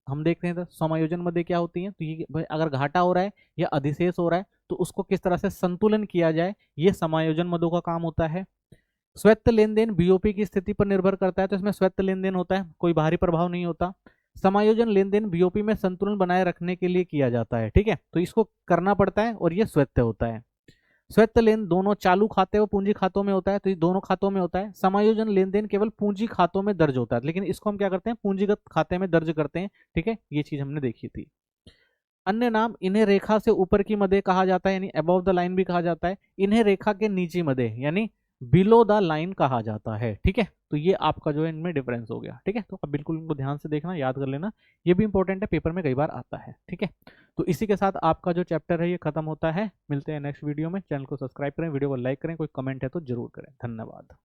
[SPEAKER 1] हम देखते हैं तो समायोजन मदे क्या होती हैं, तो ये अगर घाटा हो रहा है या अधिशेष हो रहा है तो उसको किस तरह से संतुलन किया जाए, ये समायोजन मदों का काम होता है। स्वायत्त लेन देन बीओपी की स्थिति पर निर्भर करता है, तो इसमें स्वायत्त लेन देन होता है, कोई बाहरी प्रभाव नहीं होता। समायोजन लेन देन बीओपी में संतुलन बनाए रखने के लिए किया जाता है, ठीक है, तो इसको करना पड़ता है और ये स्वायत्त होता है। स्वैत लेन दोनों चालू खाते व पूंजी खातों में होता है, तो ये दोनों खातों में होता है। समायोजन लेन देन केवल पूंजी खातों में दर्ज होता है, लेकिन इसको हम क्या करते हैं, पूंजीगत खाते में दर्ज करते हैं। ठीक है, ये चीज हमने देखी थी। अन्य नाम, इन्हें रेखा से ऊपर की मदे कहा जाता है, यानी अबव द लाइन भी कहा जाता है। इन्हें रेखा के नीचे मदे यानी बिलो द लाइन कहा जाता है। ठीक है, तो ये आपका जो है इनमें डिफरेंस हो गया। ठीक है, तो अब बिल्कुल इनको ध्यान से देखना, याद कर लेना, ये भी इंपॉर्टेंट है, पेपर में कई बार आता है। ठीक है, तो इसी के साथ आपका जो चैप्टर है ये खत्म होता है। मिलते हैं नेक्स्ट वीडियो में। चैनल को सब्सक्राइब करें, वीडियो को लाइक करें, कोई कमेंट है तो जरूर करें। धन्यवाद।